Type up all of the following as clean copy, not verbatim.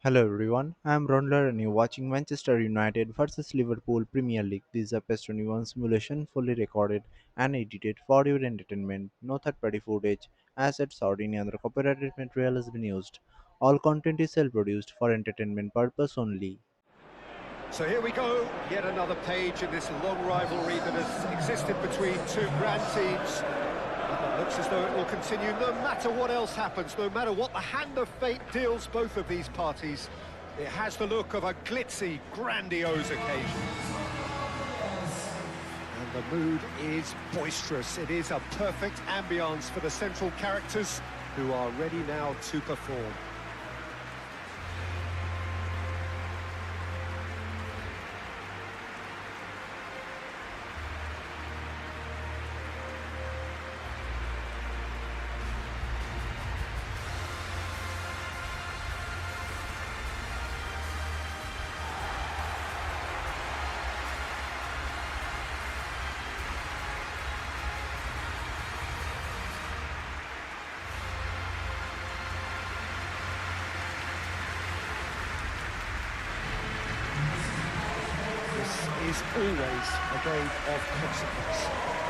Hello everyone, I am Raundler and you're watching Manchester United versus Liverpool Premier League. This is a PES 21 simulation fully recorded and edited for your entertainment. No third-party footage, assets or any other copyrighted material has been used. All content is self-produced for entertainment purpose only. So here we go, yet another page in this long rivalry that has existed between two grand teams. And it looks as though it will continue no matter what else happens, no matter what the hand of fate deals both of these parties. It has the look of a glitzy, grandiose occasion. And the mood is boisterous. It is a perfect ambience for the central characters who are ready now to perform. Is always a game of consequence.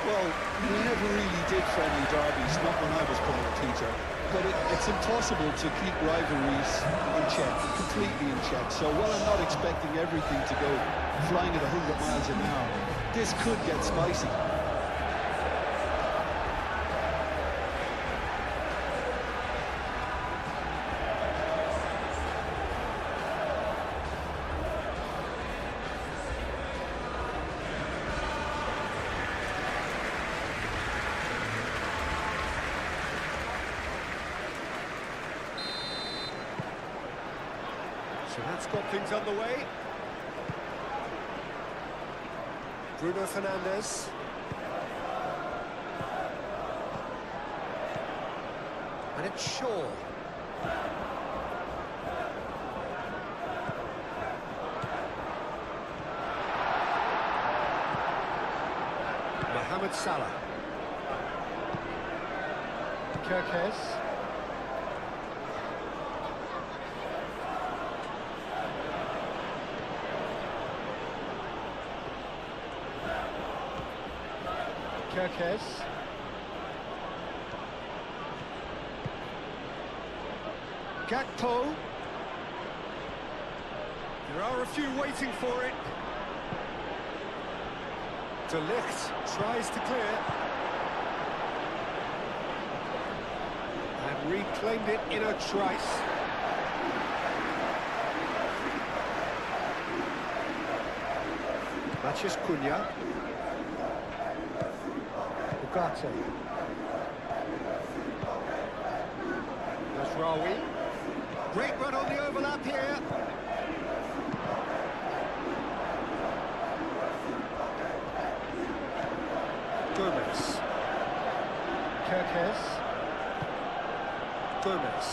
Well, we never really did friendly derbies, not when I was playing teacher. But it's impossible to keep rivalries in check, completely in check. So while I'm not expecting everything to go flying at 100 miles an hour, this could get spicy. So that's got things underway. Bruno Fernandes. And it's Shaw. Mohamed Salah. Kirkes. Kirkes. Gakpo. There are a few waiting for it. De Ligt tries to clear. And reclaimed it in a trice. Mathias Cunha. Ugarte. There's Rawi. Great run on the overlap here. Gomez. Kirkes. Gomez.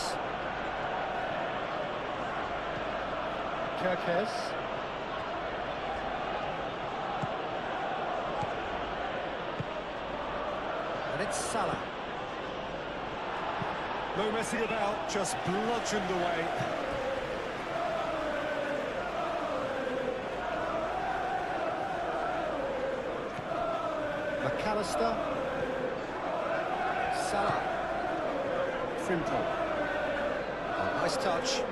Kirkes. And it's Salah. No messing about, just bludgeoned away. McAllister. Salah. Frimpong. Oh, nice touch.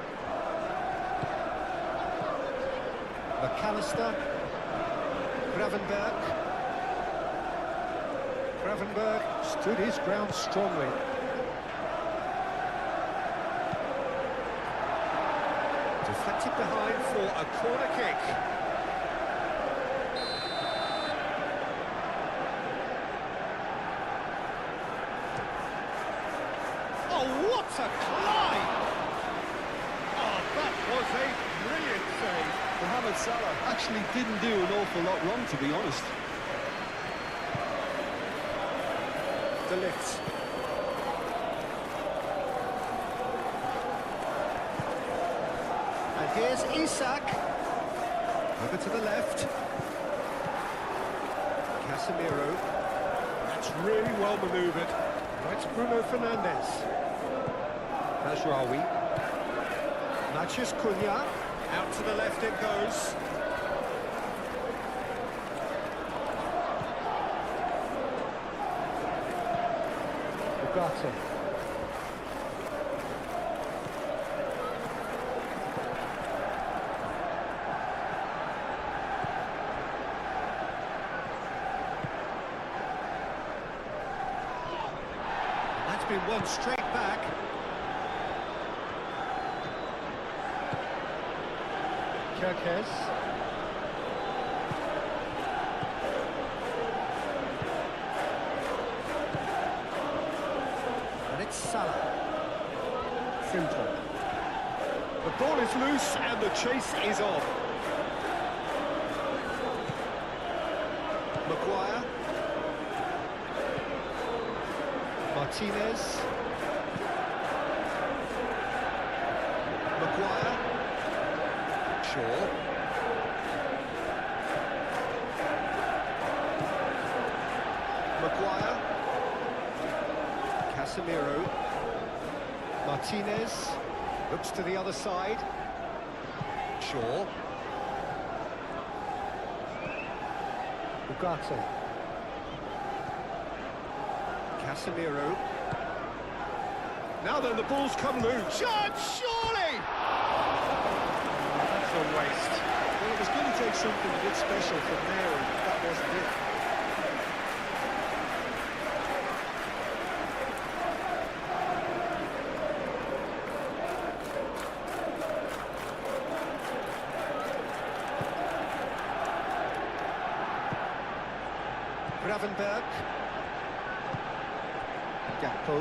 McAllister. Gravenberg. Gravenberg stood his ground strongly. Deflected behind for a corner kick. Oh, what a climb! Oh, that was a brilliant save. Mohamed Salah actually didn't do an awful lot wrong, to be honest. De Ligt. And here's Isak. Over to the left. Casemiro. That's really well manoeuvred. That's Bruno Fernandes. That's Rawi. Matches Cunha. Out to the left it goes. Ugarte. That's been won straight back. Kirkes. And it's Salah. Simple. The ball is loose and the chase is on. Maguire. Martinez. Maguire. Shaw. Maguire. Casemiro. Martinez. Looks to the other side. Shaw. Ugarte. Casemiro. Now then, the ball's come loose. Shot, surely! That's a waste. Well, it was going to take something a bit special from there, and that wasn't it. Gravenberg. Gakpo.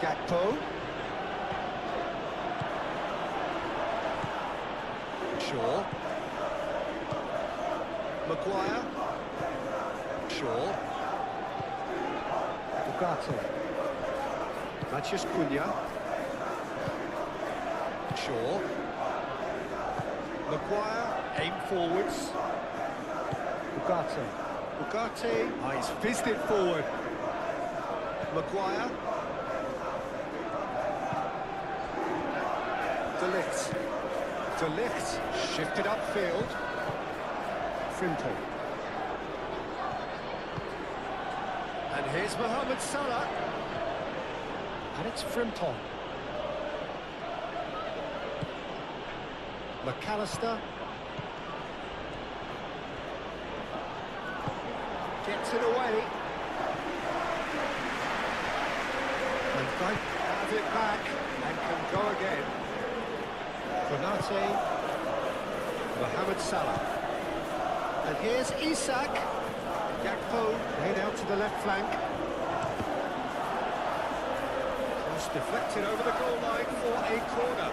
Gakpo. Shaw. Maguire. Shaw. Ugarte. Mathias Cunha. Shaw. Maguire. Aim forwards. Ugarte. Ugarte. Oh, he's fizzed it forward. Maguire. De Ligt. De Ligt. Shifted upfield. Frimpong. And here's Mohamed Salah. And it's Frimpong. McAllister. Gets it away. And Van has it back and can go again. Konate. Mohamed Salah. And here's Isak. Gakpo laid out to the left flank. Cross deflected over the goal line for a corner.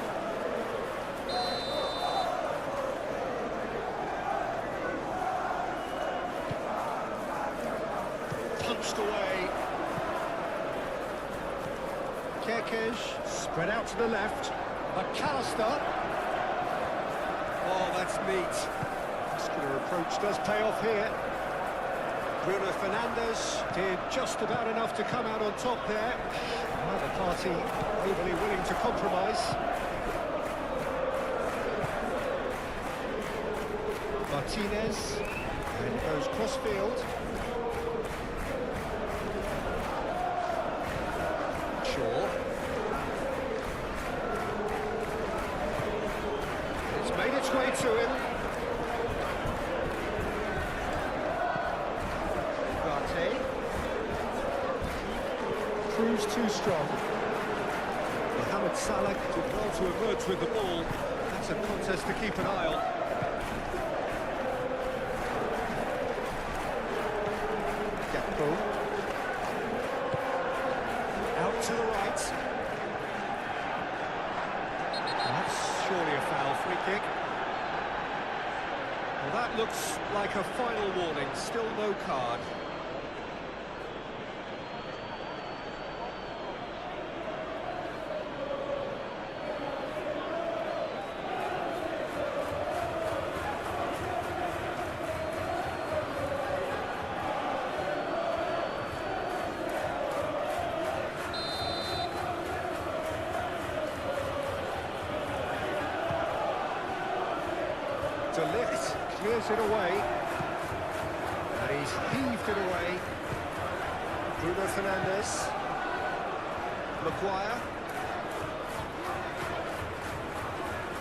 Punched away. Kirkes spread out to the left. McAllister. Oh, that's neat. Muscular approach does pay off here. Bruno Fernandes did just about enough to come out on top there. Neither party overly willing to compromise. Martinez. And goes cross-field. Shaw. It's made its way to him. Ugarte. Proves too strong. Mohamed Salah did well to emerge with the ball. That's a contest to keep an eye on. Gakpo. Out to the right. And that's surely a foul. Free kick. Well, that looks like a final warning. Still no card. De Ligt clears it away. And he's heaved it away. Bruno Fernandes. Maguire.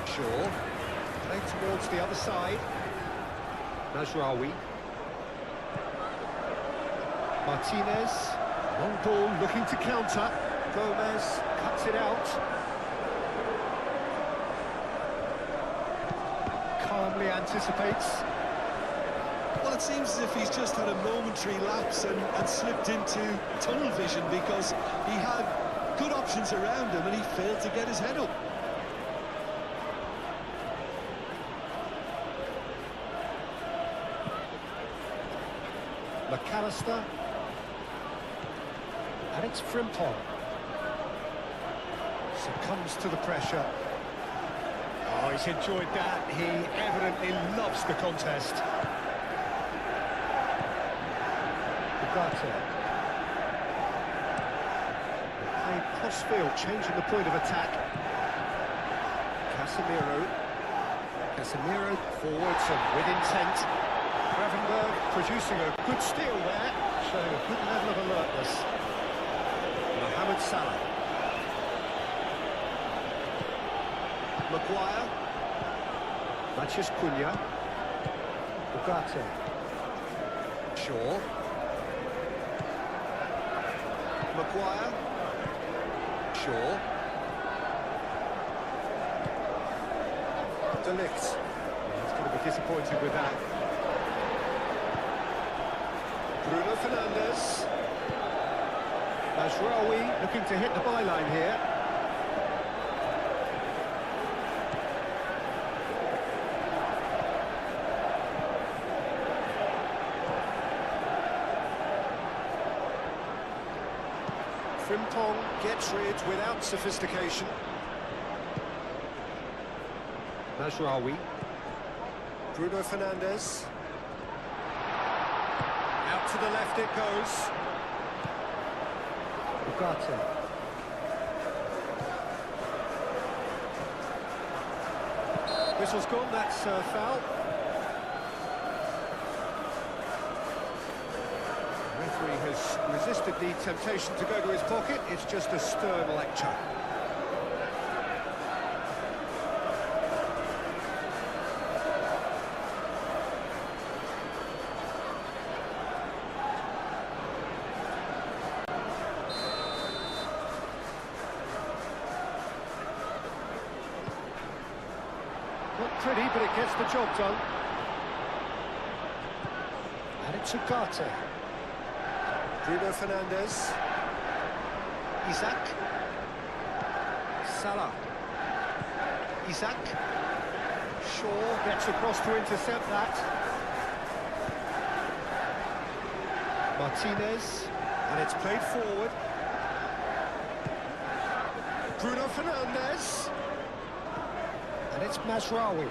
Shaw. Played towards the other side. Mazraoui. Martinez. Long ball looking to counter. Gomez cuts it out. Calmly anticipates. Well, it seems as if he's just had a momentary lapse and slipped into tunnel vision because he had good options around him and he failed to get his head up. McAllister. And it's Frimpong. Succumbs to the pressure. Oh, he's enjoyed that. He evidently loves the contest. Ugarte. Played cross-field, changing the point of attack. Casemiro. Casemiro forwards and with intent. Gravenberg producing a good steal there, showing a good level of alertness. Mohamed Salah. Maguire. Matheus Cunha. Ugarte. Shaw. Maguire. Shaw. De Ligt. He's going to be disappointed with that. Bruno Fernandes. Mazraoui looking to hit the byline here. Frimpong gets rid without sophistication. Mazraoui. Bruno Fernandes. Out to the left it goes. Ugarte. Whistle's gone, that's a foul. The referee has resisted the temptation to go to his pocket. It's just a stern lecture. Not pretty, but it gets the job done. And it's Ugarte. Bruno Fernandes. Isaac. Salah. Isaac. Shaw gets across to intercept that. Martinez. And it's played forward. Bruno Fernandes. And it's Mazraoui.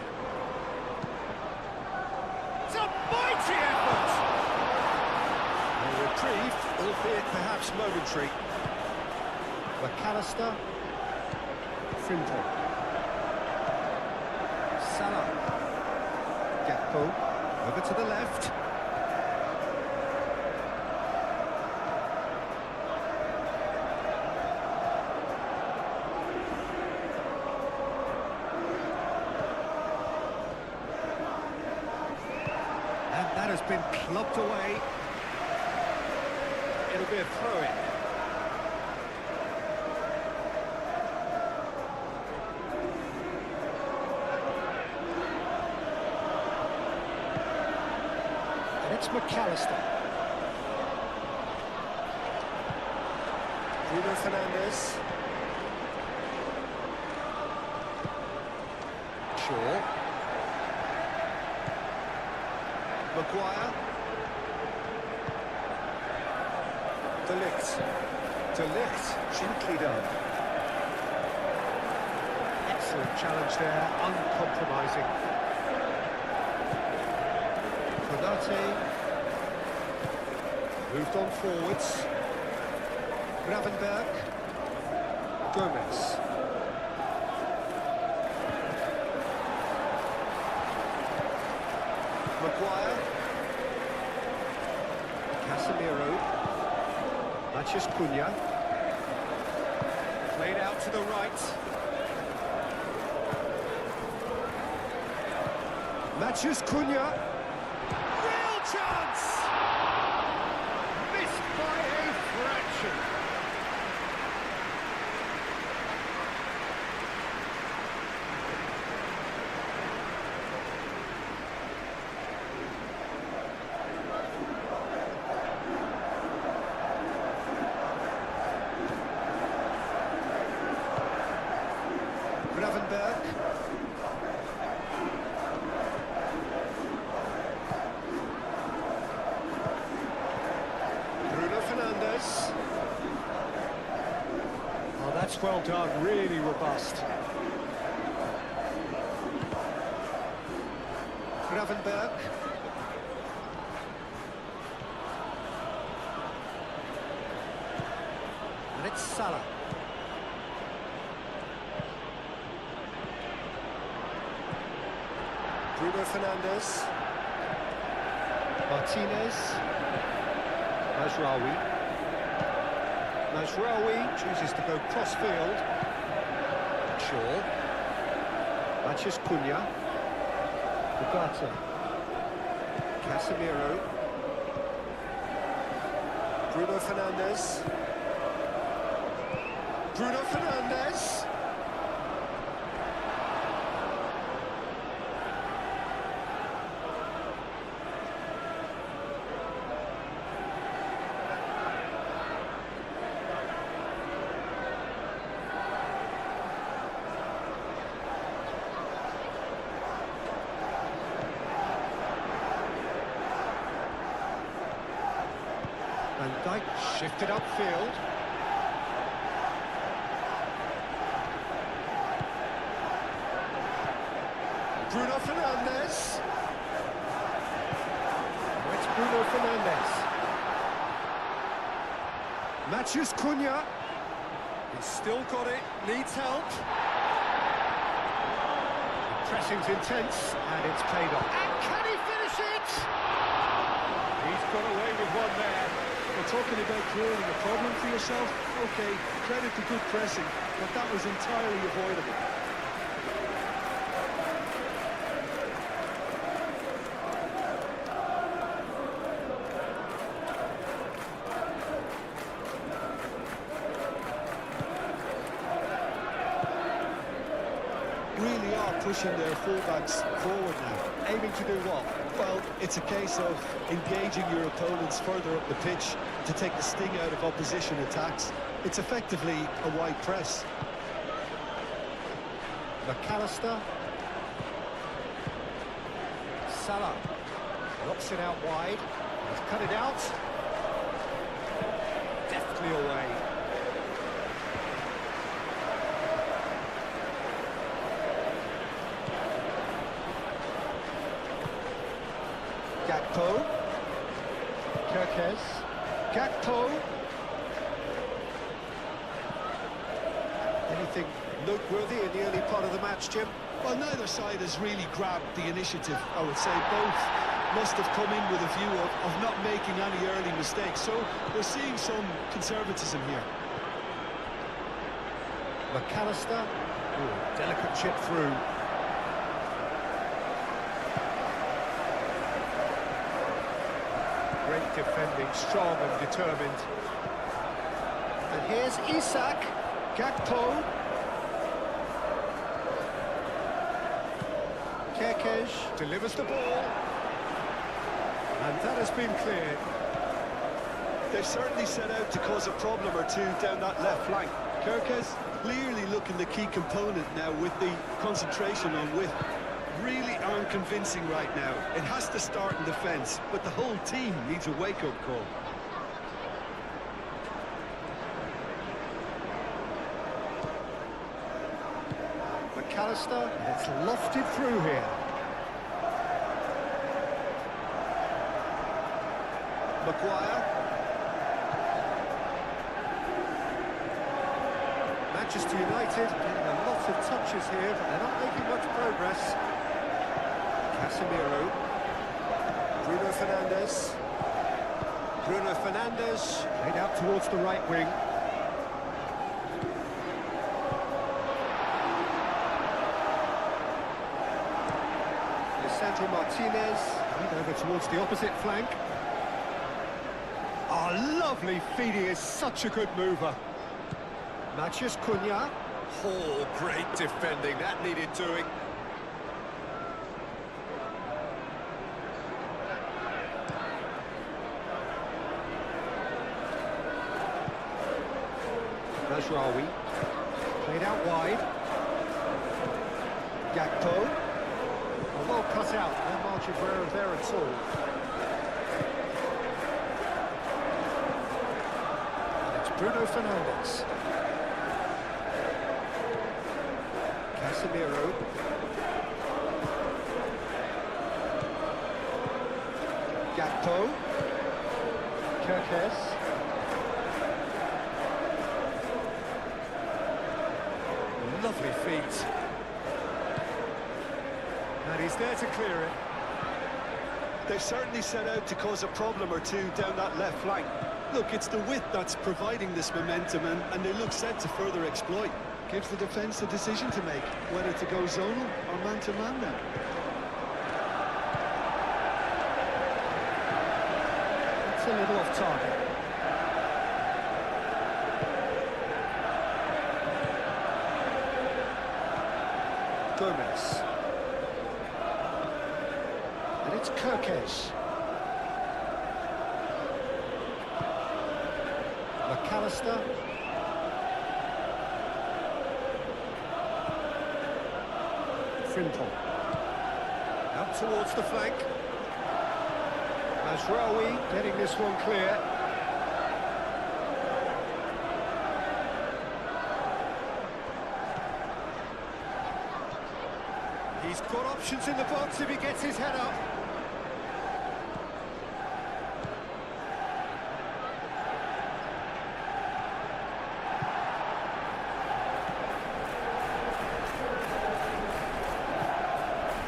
It's a mighty effort! A reprieve, albeit perhaps momentary. McAllister. Frimpong. Salah. Gakpo. Over to the left. That has been clubbed away. It'll be a throw-in. And it's McAllister. Bruno Fernandes. Shaw. Maguire. De Ligt. De Ligt, gently done. Excellent challenge there, uncompromising. Konate. Moved on forwards. Gravenberg. Gomez. Maguire. Casemiro. Matheus Cunha. Played out to the right. Matheus Cunha. Real chance! Missed by a fraction. Gravenberg. Bruno Fernandes. Oh, that's well done, really robust. Gravenberg. And it's Salah. Bruno Fernandes. Martinez. Mazraoui. Mazraoui chooses to go cross-field. Shaw. Matheus Cunha. Ugarte. Casemiro. Bruno Fernandes. Bruno Fernandes. Van Dijk shifted upfield. Bruno Fernandes. Oh, it's Bruno Fernandes. Matheus Cunha. He's still got it, needs help. Pressing's intense, and it's paid off. And can he finish it? He's got away with one there. We're talking about creating a problem for yourself. Okay, credit to good pressing, but that was entirely avoidable. Really are pushing their fullbacks forward now. Aiming to do what? Well, it's a case of engaging your opponents further up the pitch to take the sting out of opposition attacks. It's effectively a wide press. McAllister. Salah. Knocks it out wide. He's cut it out. Deftly away. Gakpo. Kerkez. Gakpo. Anything noteworthy in the early part of the match, Jim? Well, neither side has really grabbed the initiative, I would say. Both must have come in with a view of not making any early mistakes. So we're seeing some conservatism here. McAllister. Ooh, delicate chip through. Great defending, strong and determined. And here's Isak. Gakpo. Kerkez delivers the ball. And that has been cleared. They've certainly set out to cause a problem or two down that left flank. Kerkez clearly looking the key component now with the concentration on width. Really aren't convincing right now. It has to start in defence, but the whole team needs a wake-up call. McAllister, it's lofted through here. Maguire. Manchester United getting a lot of touches here, but they're not making much progress. Casemiro. Bruno Fernandes. Bruno Fernandes, laid out towards the right wing. Lisandro Martinez, laid over towards the opposite flank. Oh, lovely feed, he is such a good mover. Matheus Cunha. Oh, great defending, that needed doing. Mazraoui, played out wide. Gakpo, well cut out, no margin for error there at all. And it's Bruno Fernandes. Casemiro. Gakpo. Kerkez. Lovely feet. And he's there to clear it. They've certainly set out to cause a problem or two down that left flank. Look, it's the width that's providing this momentum, and they look set to further exploit. Gives the defence a decision to make, whether to go zonal or man-to-man now. It's a little off target. Gomez. And it's Kerkez. McAllister. Frimpong. Out towards the flank. Mazraoui getting this one clear. He's got options in the box if he gets his head up.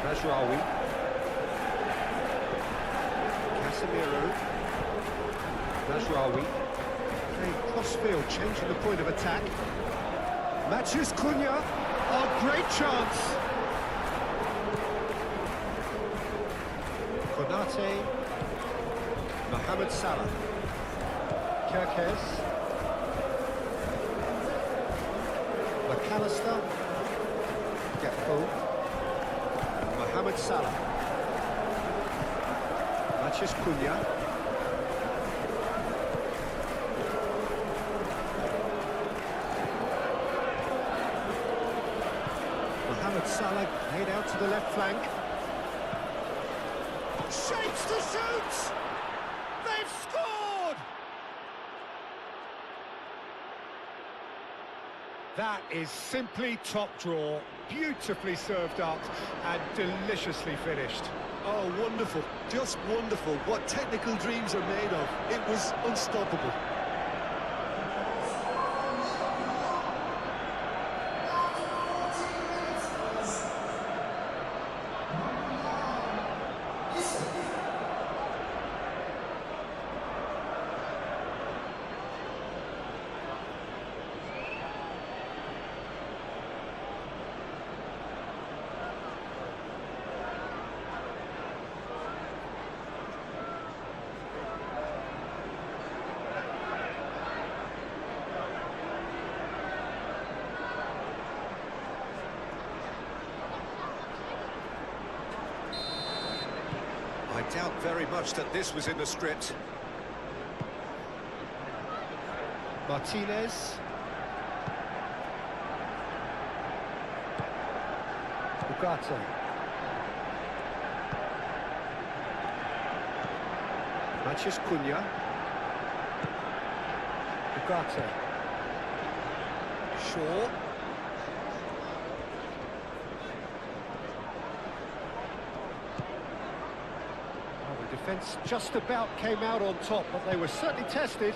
Mazraoui. Casemiro. Mazraoui. Playing cross-field, changing the point of attack. Matheus Cunha. Oh, great chance. Konate. Mohamed Salah. Kerkez. McAllister. Gakpo. Mohamed Salah. Matheus Cunha. Mohamed Salah laid out to the left flank. Shapes to shoot! They've scored! That is simply top draw, beautifully served up and deliciously finished. Oh, wonderful. Just wonderful. What technical dreams are made of. It was unstoppable. I doubt very much that this was in the script. Martinez. Ugarte. Matheus Cunha. Ugarte. Shaw. The defence just about came out on top, but they were certainly tested.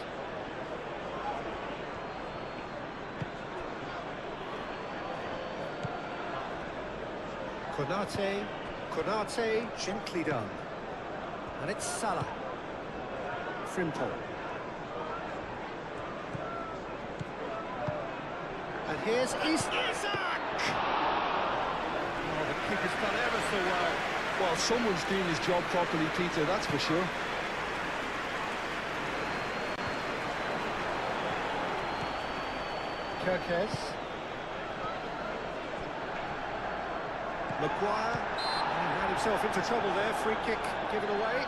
Konate, gently done. And it's Salah. Frimpong. And here's Isak! Oh, the keeper's done ever so well. Well, someone's doing his job properly, Peter, that's for sure. Kirkes. Maguire. He ran himself into trouble there. Free kick given away.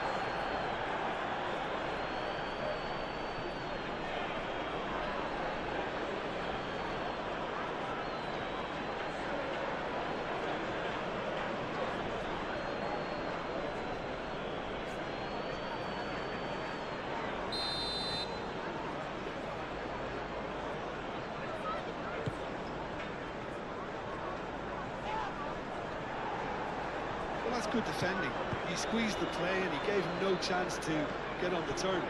Well, that's good defending. He squeezed the play and he gave him no chance to get on the turn.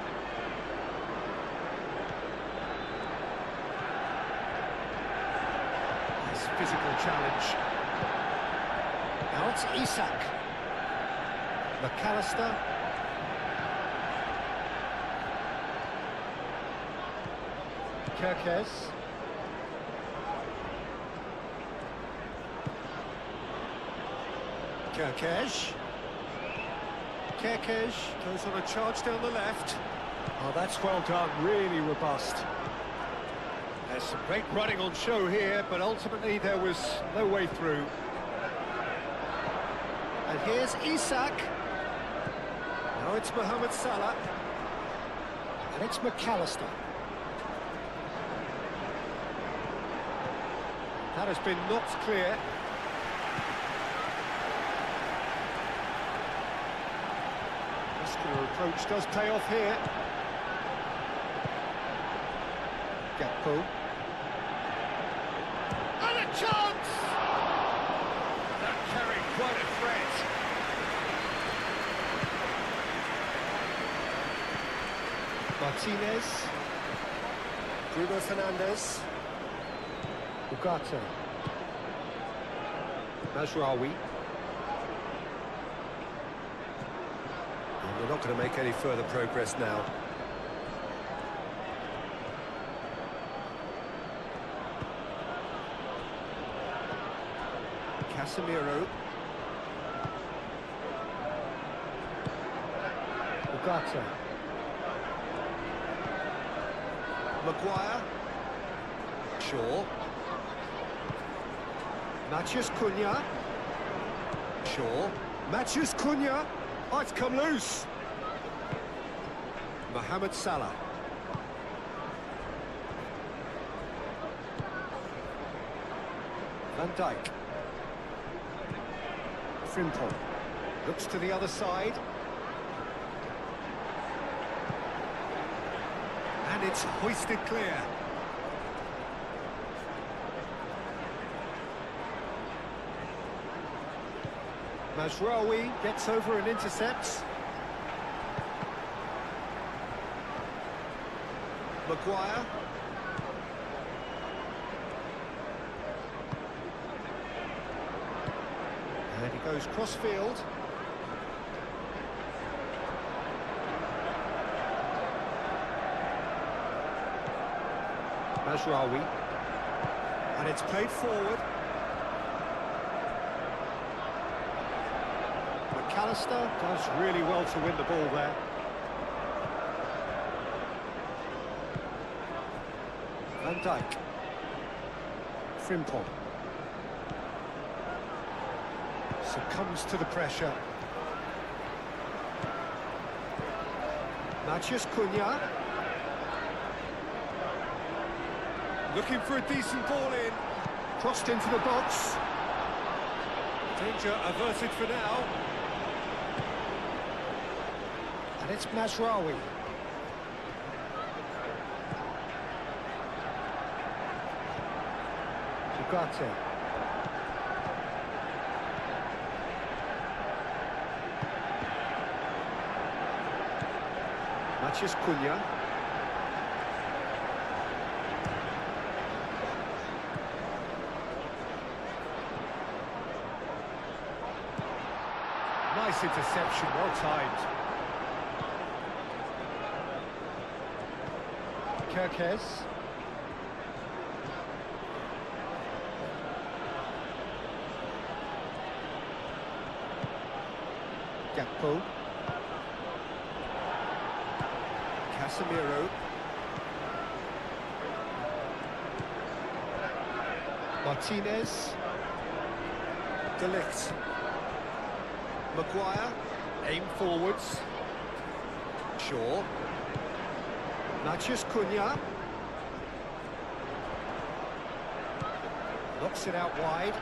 Nice physical challenge. Now it's Isak. McAllister. Kirkes. Kirkes goes on a charge down the left. Oh, that's well done, really robust. There's some great running on show here, but ultimately there was no way through. And here's Isak. Now it's Mohamed Salah. And it's McAllister. That has been knocked clear. Muscular approach does pay off here. Gakpo. And a chance! That carried quite a threat. Martinez. Bruno Fernandes. Ugarte. Mazraoui. And they're not going to make any further progress now. Casemiro. Ugarte. Maguire. Shaw. Matheus Cunha. Shaw. Matheus Cunha. Oh, it's come loose. Mohamed Salah. Van Dijk. Frimpong. Looks to the other side. And it's hoisted clear. Mazraoui gets over and intercepts. Maguire. And he goes cross-field. Mazraoui. And it's played forward. McAllister does really well to win the ball there. Van Dijk. Frimpong. Succumbs to the pressure. Matheus Cunha. Looking for a decent ball in. Crossed into the box. Danger averted for now. And it's Mazraoui. Ugarte. Matheus Cunha. Nice interception, well timed. Kirkes. Gakpo. Casemiro. Martinez. De Ligt. Maguire. Aim forwards. Shaw. Matheus Cunha. Knocks it out wide.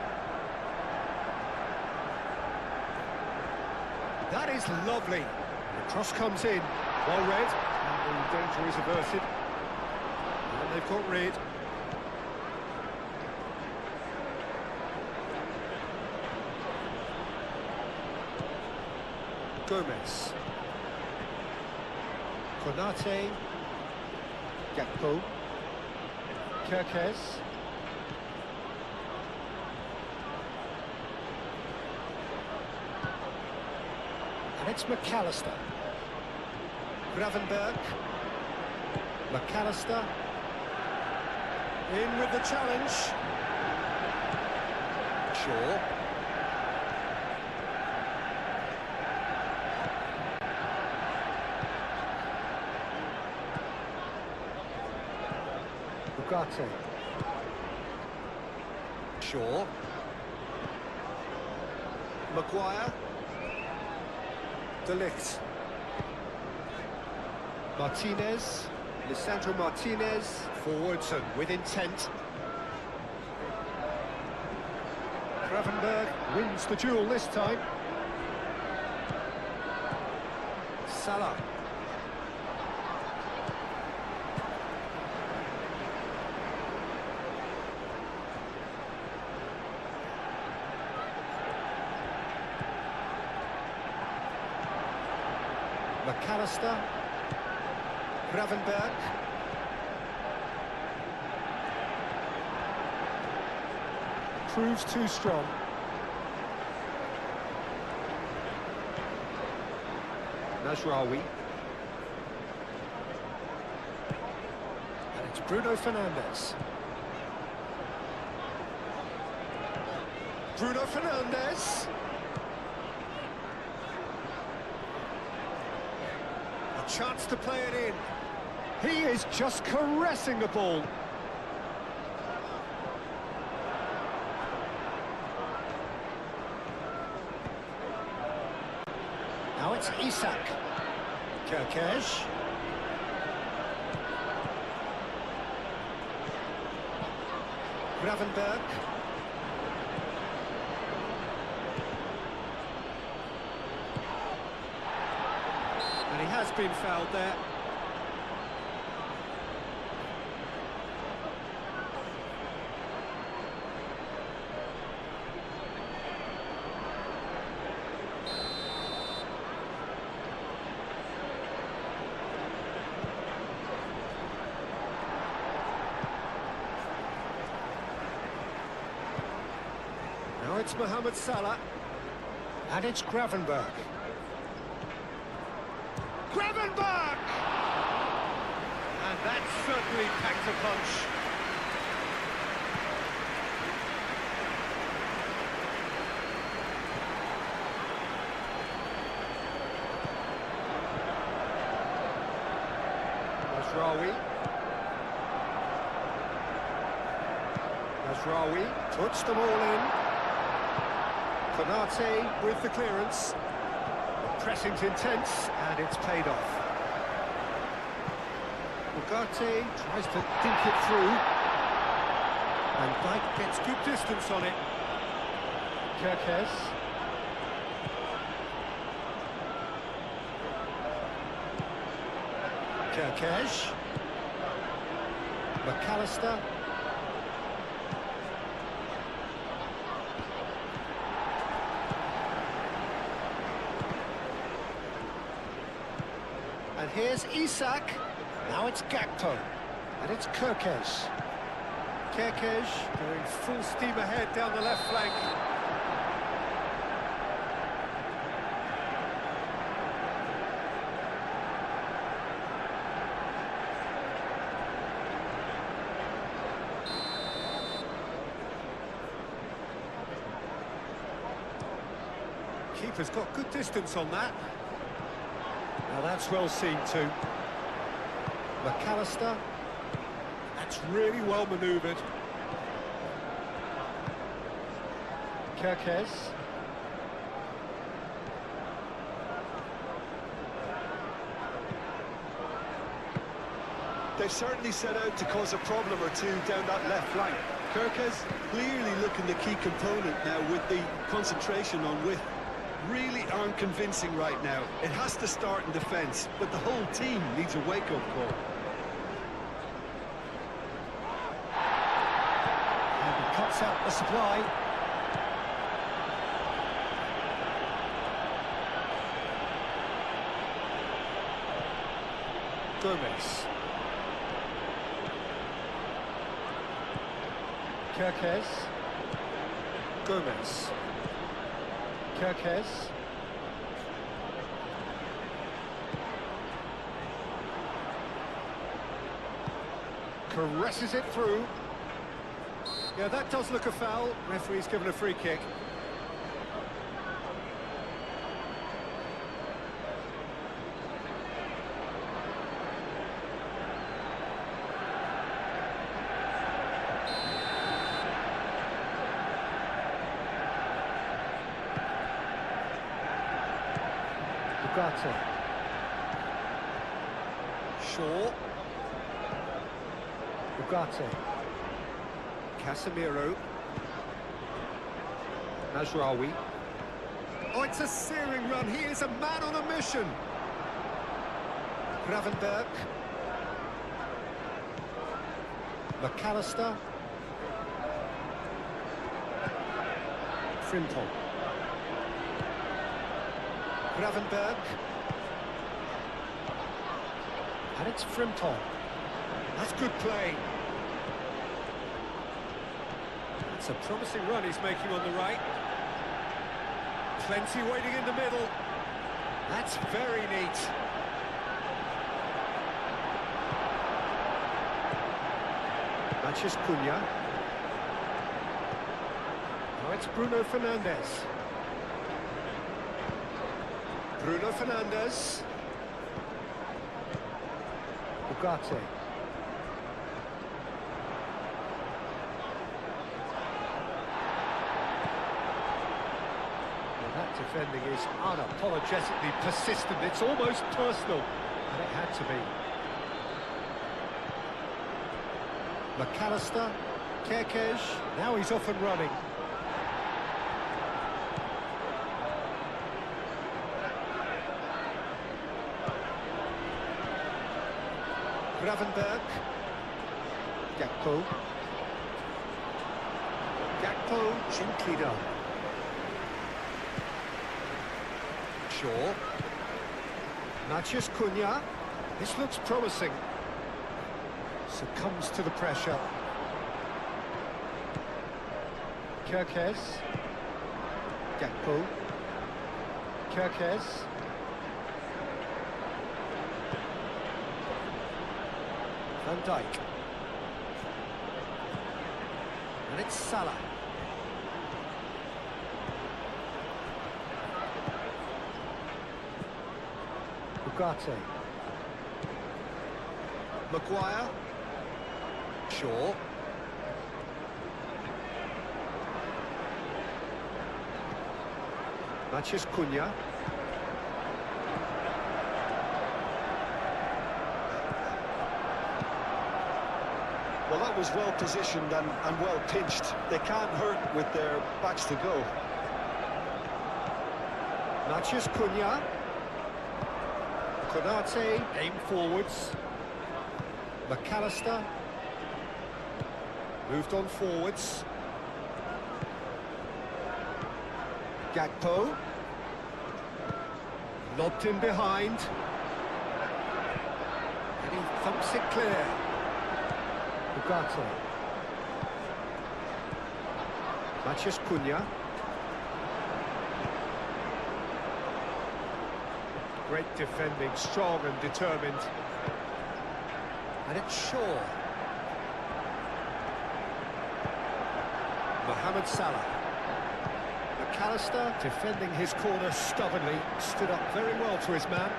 That is lovely. The cross comes in. Well read. And the danger is averted. And they've got rid. Gomez. Konate. Gakpo. Kirkes. And it's McAllister. Gravenberg. McAllister. In with the challenge. Shaw. Ugarte. Shaw. Maguire. De Ligt. Martinez. Lisandro Martinez. Forwards and with intent. Gravenberg wins the duel this time. Salah. McAllister. Gravenberg. Proves too strong. Nasraoui. And it's Bruno Fernandes. Bruno Fernandes. A chance to play it in. He is just caressing the ball. Now it's Isak. Kirkes. Gravenberg. And he has been fouled there. Now it's Mohamed Salah, and it's Gravenberg. Gravenberg! And that certainly packed a punch. Nasraoui touched them all in. Konate with the clearance. The pressing's intense, and it's paid off. Ugarte tries to think it through. And Dijk gets good distance on it. Kirkes. Kirkes. McAllister. And here's Isak. Now it's Gakpo. And it's Kirkes. Kirkes going full steam ahead down the left flank. Keeper's got good distance on that. Now that's well seen too. McAllister. That's really well manoeuvred. Kirkes. They've certainly set out to cause a problem or two down that left flank. Kirkes clearly looking the key component now with the concentration on width. Really aren't convincing right now. It has to start in defence, but the whole team needs a wake-up call. And he cuts out the supply. Gomez. Kirkes. Gomez. Kirkes. Caresses it through. Yeah, that does look a foul. Referee's given a free kick. Ugarte. Shaw. Ugarte. Casemiro. Mazraoui. Oh, it's a searing run. He is a man on a mission. Gravenberg. McAllister. Frimpong. Gravenberg. And it's Frimpong. That's good play. It's a promising run he's making on the right. Plenty waiting in the middle. That's very neat. Matches Cunha. Now it's Bruno Fernandes. Bruno Fernandes. Ugarte. That defending is unapologetically persistent. It's almost personal, and it had to be. McAllister, Kirkes, now he's off and running. Gravenberg. Gakpo. Gakpo, gently done. Shaw. Matches Cunha. This looks promising. Succumbs to the pressure. Kirkes. Gakpo. Kirkes. Van Dijk. And it's Salah. Ugarte. Maguire. Shaw. Matches Cunha. Well, that was well positioned and well pinched. They can't hurt with their backs to go. Matches Cunha. Konate, aim forwards. McAllister. Moved on forwards. Gakpo. Lobbed in behind. And he thumps it clear. Ugarte. Matches Cunha. Great defending, strong and determined. And it's Shaw. Mohamed Salah. McAllister defending his corner stubbornly, stood up very well to his man.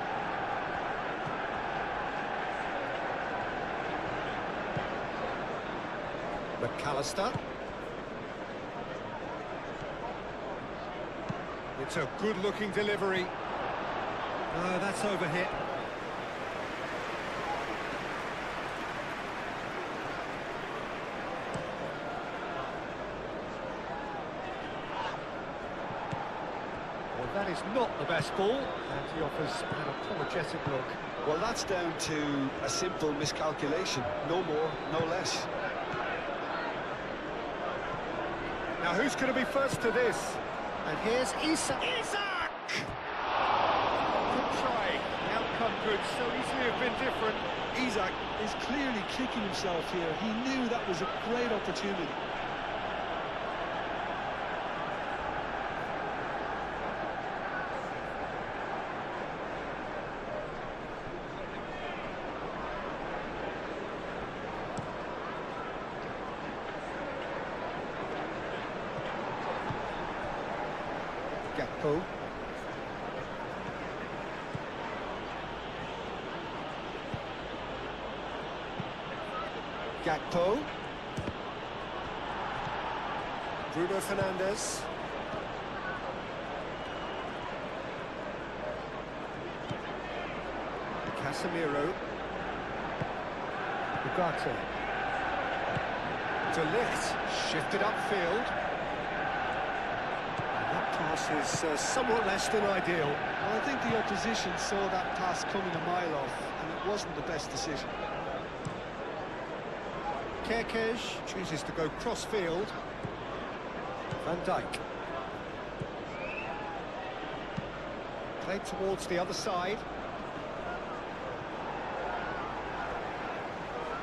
McAllister. It's a good-looking delivery. No, that's overhit. Well, that is not the best ball, and he offers an apologetic look. Well, that's down to a simple miscalculation. No more, no less. Now, who's going to be first to this? And here's Isak. Isak! Good try. The outcome could so easily have been different. Isak is clearly kicking himself here. He knew that was a great opportunity. Gakpo. Gakpo. Bruno Fernandes. Casemiro. Ugarte. De Ligt shifted upfield. Pass is somewhat less than ideal. Well, I think the opposition saw that pass coming a mile off, and it wasn't the best decision. Kerkez chooses to go cross-field. Van Dijk. Played towards the other side.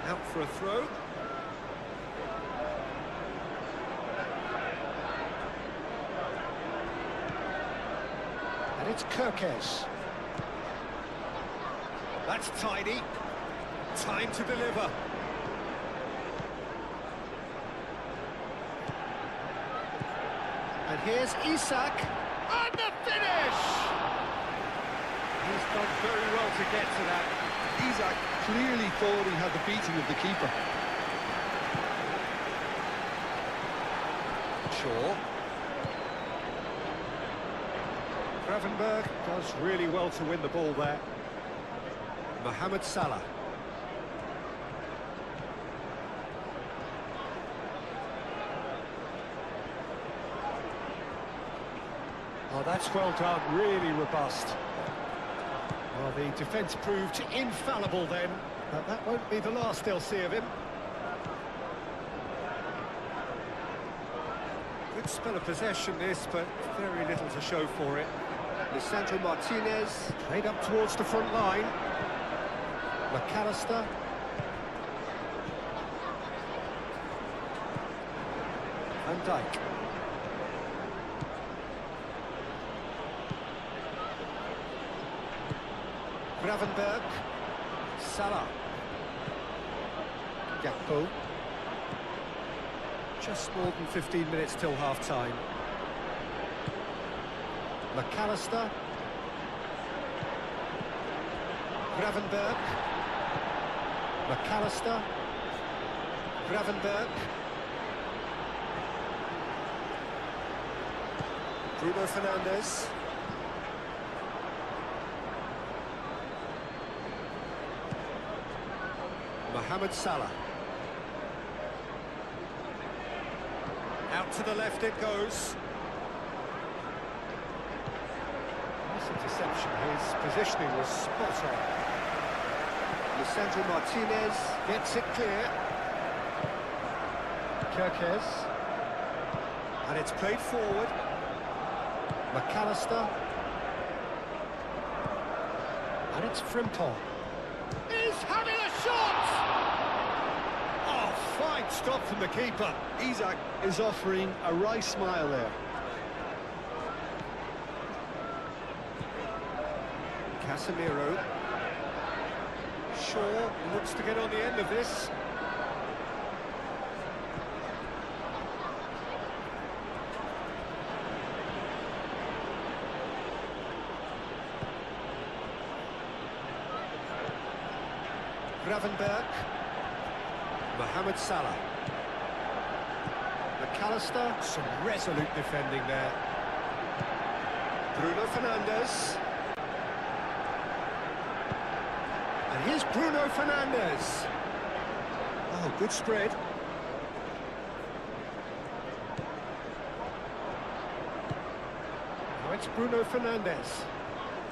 Out for a throw. And it's Kerkez. That's tidy. Time to deliver. And here's Isak. And the finish! He's done very well to get to that. Isak clearly thought he had the beating of the keeper. Shaw. Gravenberg does really well to win the ball there. Mohamed Salah. Oh, that's well done, really robust. Well, the defence proved infallible then, but that won't be the last they'll see of him. Good spell of possession this, but very little to show for it. Lisandro Martinez played up towards the front line. McAllister. Van Dijk. Gravenberg. Salah. Gakpo. Just more than 15 minutes till half-time. McAllister. Gravenberg. McAllister. Gravenberg. Bruno Fernandes. Mohamed Salah. Out to the left it goes. Nice interception. His positioning was spot on. Lisandro Martinez gets it clear. Kerkez. And it's played forward. McAllister. And it's Frimpong. He's having a shot! Oh, fine stop from the keeper. Isak is offering a wry smile there. Casemiro. Shaw looks to get on the end of this. Gravenberg. Mohamed Salah. McAllister. Some resolute defending there. Bruno Fernandes. And here's Bruno Fernandes. Oh, good spread. Now it's Bruno Fernandes.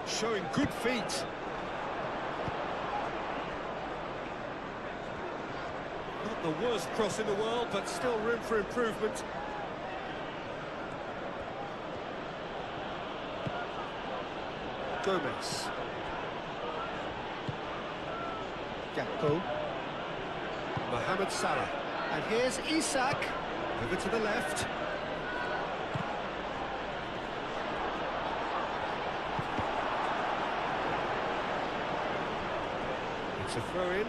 Showing good feet. Not the worst cross in the world, but still room for improvement. Gomez. Gakpo. Mohamed Salah. And here's Isak. Over to the left. It's a throw-in.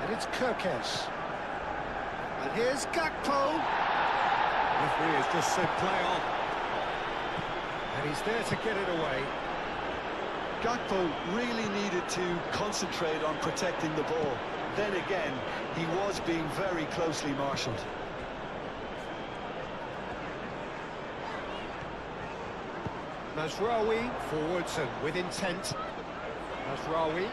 And it's Kirkes. And here's Gakpo. Referee has just said play on. And he's there to get it away. Gakpo really needed to concentrate on protecting the ball. Then again, he was being very closely marshalled. Mazraoui forwards and with intent. Mazraoui.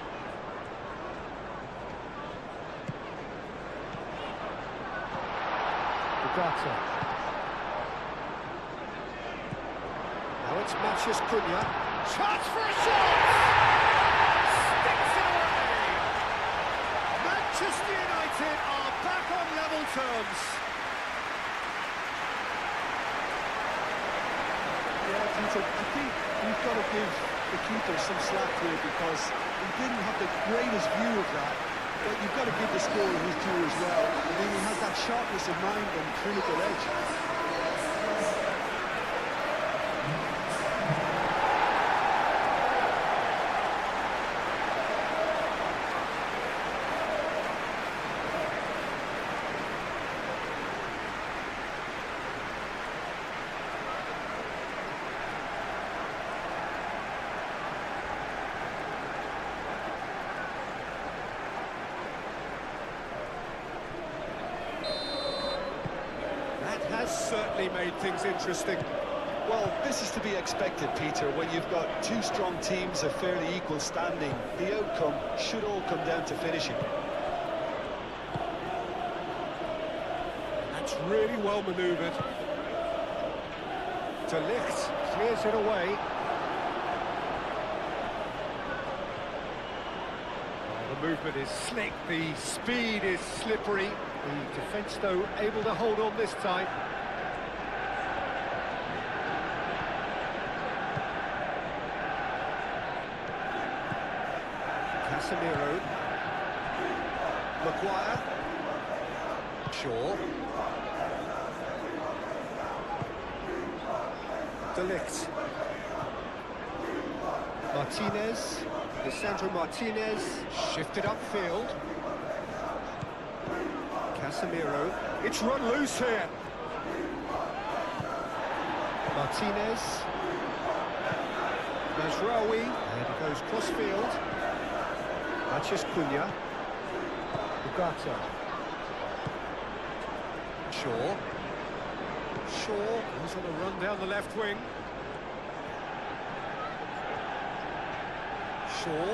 Ugarte. Now it's Matheus Cunha. Chance for a shot! Sticks it away! Manchester United are back on level terms. Yeah, Peter, I think we've got to give the keeper some slack here because he didn't have the greatest view of that. But you've got to give the scorer his due as well. I mean, he has that sharpness of mind and clinical edge. Has certainly made things interesting. Well, this is to be expected, Peter, when you've got two strong teams of fairly equal standing. The outcome should all come down to finishing. That's really well manoeuvred. De Ligt clears it away. Oh, the movement is slick, the speed is slippery. The defence, though, able to hold on this time. Casemiro. Maguire. Shaw. De Ligt. Martinez. Lisandro Martinez. Shifted upfield. Casemiro. It's run loose here. Martinez. Mazraoui. And it goes cross-field. Matheus Cunha. Ugarte. Shaw. Shaw goes on a run down the left wing. Shaw.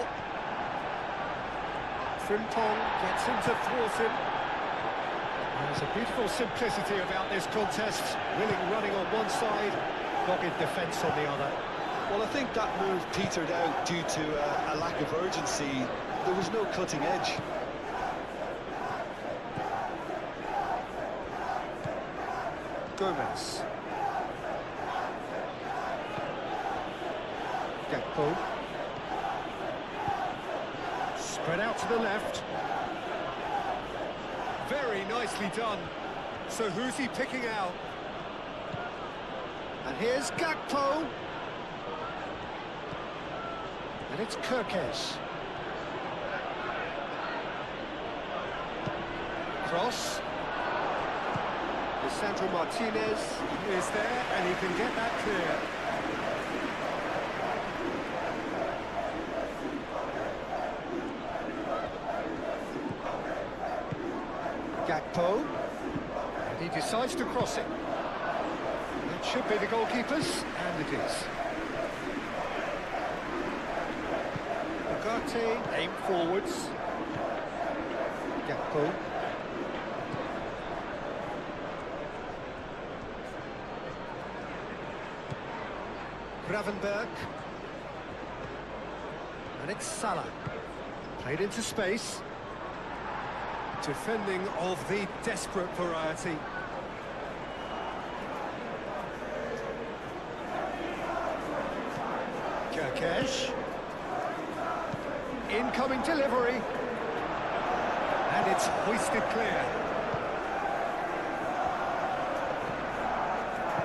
Frimpong gets him to thwart him. There's a beautiful simplicity about this contest. Willing running on one side, dogged defence on the other. Well, I think that move petered out due to a lack of urgency. There was no cutting edge. Gomez. Gakpo. Spread out to the left. Very nicely done. So who's he picking out? And here's Gakpo. And it's Kirkes. Cross. Lisandro Martinez is there, and he can get that clear. Gakpo. And he decides to cross it. It should be the goalkeeper's, and it is. Ugarte, aim forwards. Gakpo. Gravenberg. And it's Salah. Played into space. Defending of the desperate variety. Kerkesh. Incoming delivery. And it's hoisted clear.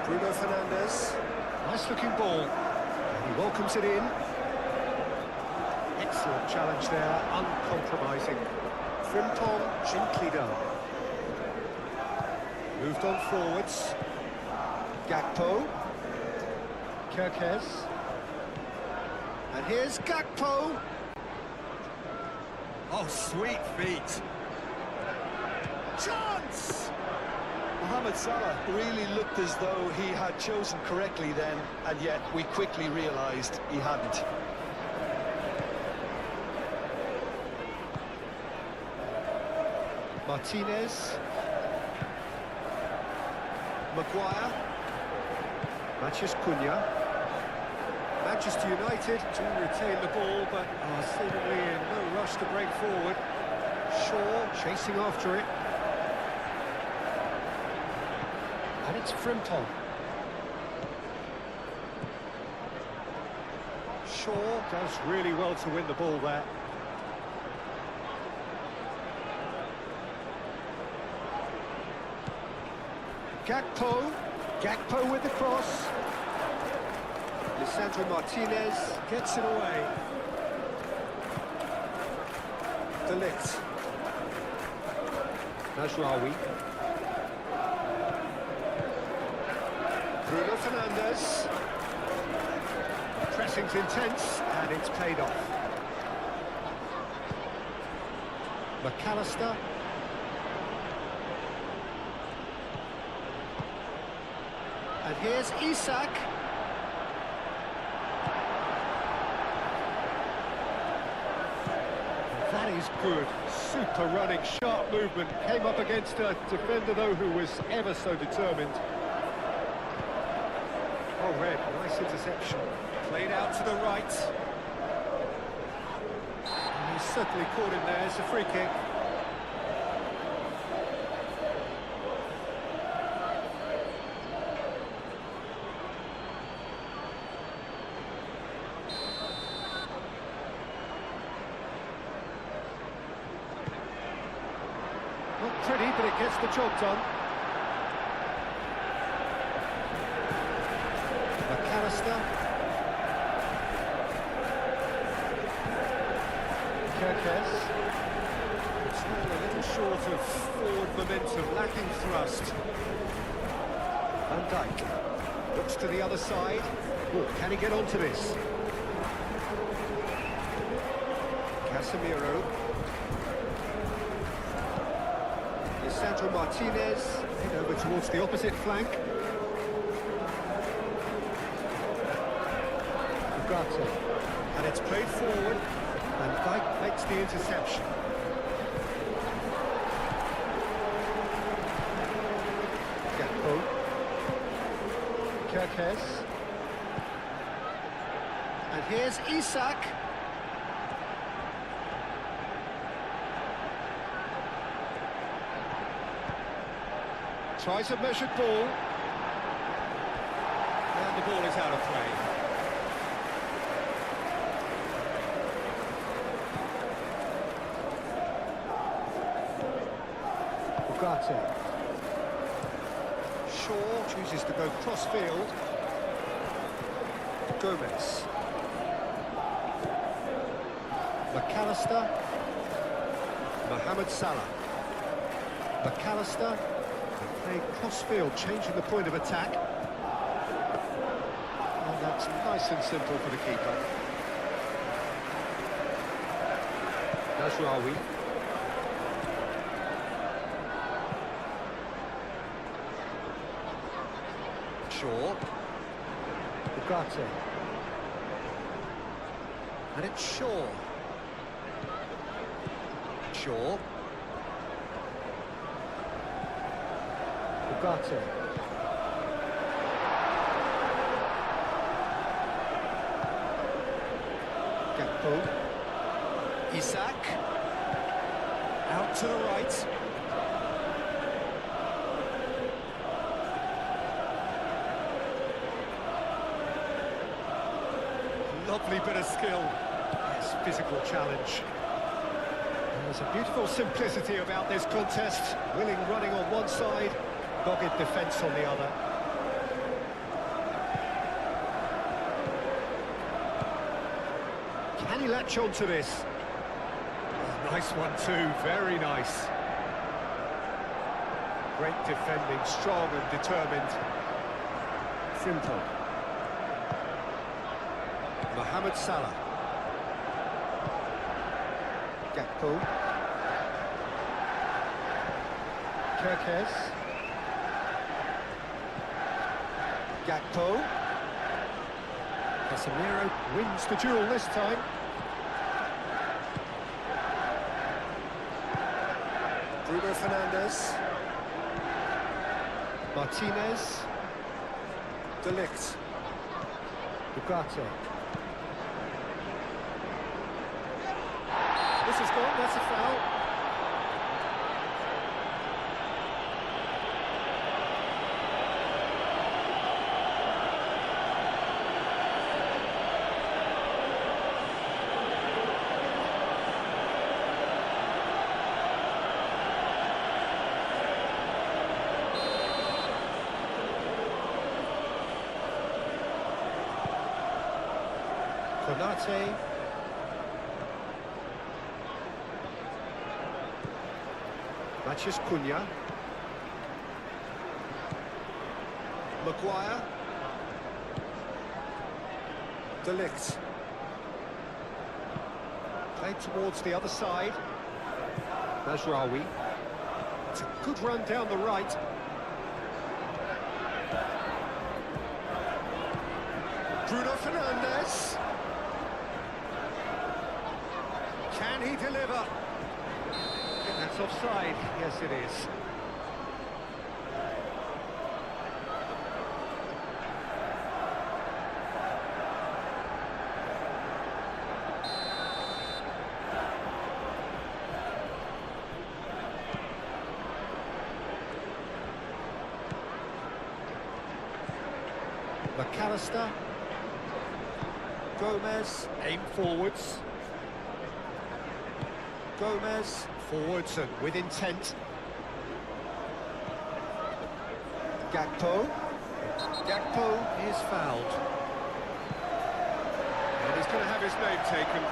Bruno Fernandes. Nice looking ball. And he welcomes it in. Excellent challenge there, uncompromising. Frimpong gently down. Moved on forwards. Gakpo. Kerkez. And here's Gakpo. Oh, sweet feet. Chance! Mohamed Salah really looked as though he had chosen correctly then, and yet we quickly realised he hadn't. Martinez. Maguire. Matches Cunha. Manchester United to retain the ball, but are seemingly in no rush to break forward. Shaw chasing after it. And it's Frimpong. Shaw does really well to win the ball there. Gakpo with the cross. Lisandro Martinez gets it away. De Ligt. Najraoui. Bruno Fernandes. Pressing's intense, and it's paid off. McAllister. And here's Isak. That is good. Super running, sharp movement. Came up against a defender, though, who was ever so determined. Oh, Red, nice interception. Played out to the right. And he's certainly caught him there. It's a free kick. Not pretty, but it gets the job done. McAllister. Kerkez. Still a little short of forward momentum, lacking thrust. Van Dijk looks to the other side. Oh, can he get onto this? Casemiro. Lisandro Martinez, head over towards the opposite flank. Ugarte. And it's played forward, and Dijk makes the interception. Gakpo. Kerkez. And here's Isak. Tries a measured ball. And the ball is out of play. Ugarte. Shaw chooses to go cross-field. Gomez. McAllister. Mohamed Salah. McAllister. Played cross-field, changing the point of attack. And that's nice and simple for the keeper. Najraoui. Shaw. Ugarte. And it's Shaw. Shaw. Ugarte. Gakpo. Isak. Out to the right. Lovely bit of skill. Yes, physical challenge. And there's a beautiful simplicity about this contest. Willing running on one side, dogged defence on the other. Can he latch on to this? Oh, nice one too, very nice. Great defending, strong and determined. Simple. Mohamed Salah. Gakpo. Kerkez. Gakpo. Casemiro wins the duel this time. Bruno Fernandes. Martinez. De Ligt. Ugarte. This is gone, that's a foul. Konate. Matches Cunha. Maguire. De Ligt. Played towards the other side. Mazraoui. It's a good run down the right. Bruno Fernandes. Can he deliver? That's offside. Yes, it is. McAllister. Gomez, aim forwards. Gomez, forwards and with intent. Gakpo. Gakpo is fouled. And he's going to have his name taken.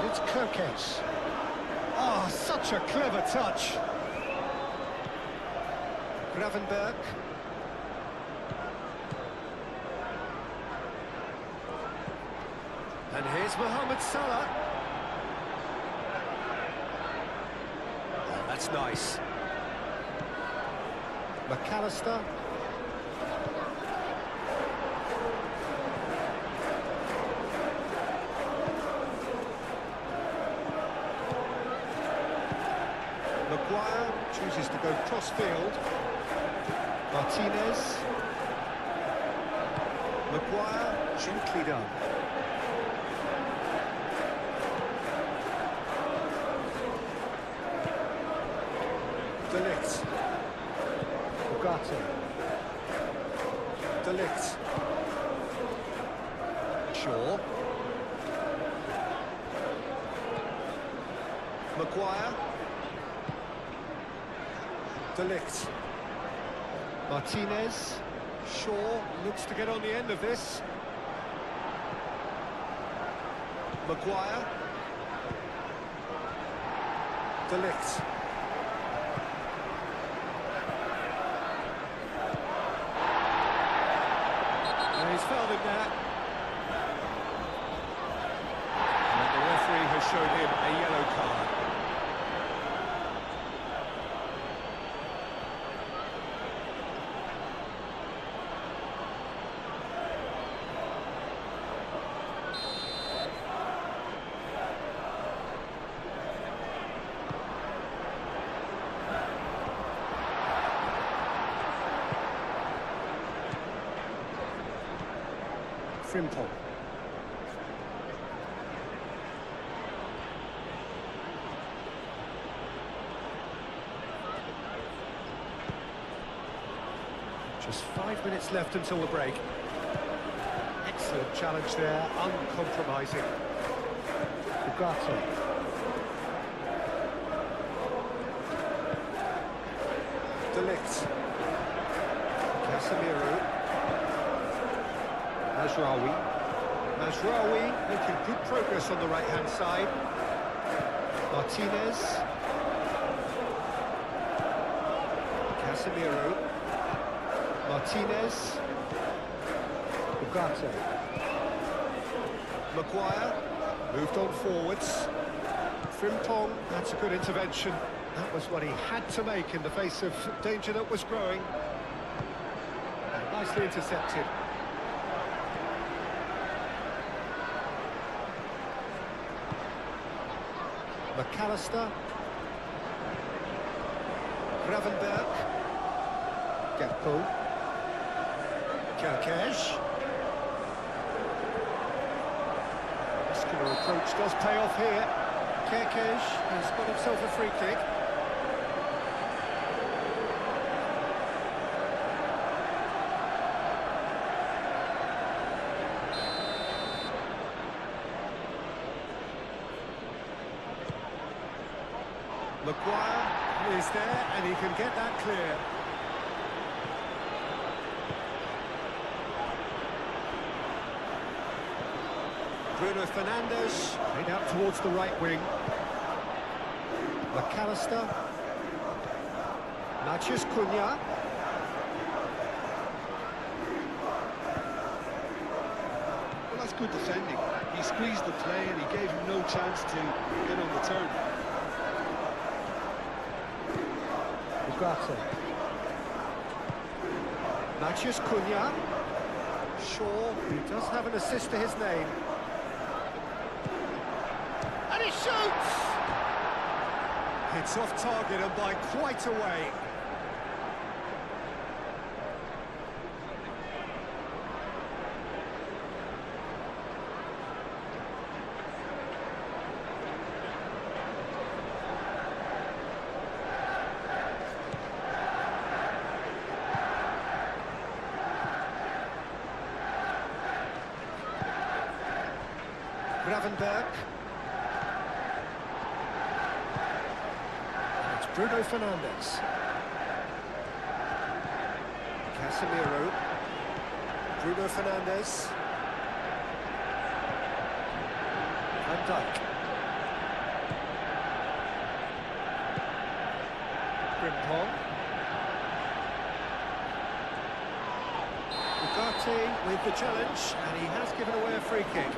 It's Kerkez. Oh, such a clever touch. Gravenberg. And here's Mohamed Salah. Oh, that's nice. McAllister. Maguire chooses to go cross-field. Martinez. Maguire, gently done. De Ligt. Ugarte. De Ligt. Shaw. Maguire. De Ligt. Martinez. Shaw looks to get on the end of this. Maguire. De Ligt. And he's fouled him there. And the referee has shown him a yellow card. Frimpong. Just 5 minutes left until the break. Excellent challenge there, uncompromising. Ugarte. De Ligt. Casemiro. Mazraoui making good progress on the right-hand side. Martinez. Casemiro. Martinez. Ugarte. Maguire. Moved on forwards. Frimpong, that's a good intervention. That was what he had to make in the face of danger that was growing. And nicely intercepted. McAllister. Gravenberg. Gakpo. Kerkez. Muscular approach does pay off here. Kerkez has got himself a free kick. Maguire is there and he can get that clear. Bruno Fernandes played out towards the right wing. McAllister. Matheus Cunha. Well, that's good defending. He squeezed the play and he gave him no chance to get on the turn. Ugarte. Matheus Cunha. Shaw, he does have an assist to his name. And he shoots! It's off target and by quite a way. Gravenberg. And it's Bruno Fernandes. Casemiro. Bruno Fernandes. Van Dijk. Frimpong. Ugarte with the challenge, and he has given away a free kick.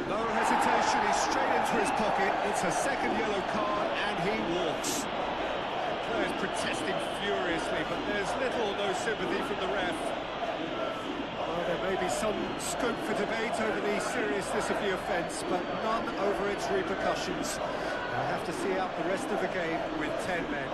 No hesitation, he's straight into his pocket. It's a second yellow card, and he walks. The player's protesting furiously, but there's little or no sympathy from the ref. Well, there may be some scope for debate over the seriousness of the offence, but none over its repercussions. They'll have to see out the rest of the game with 10 men.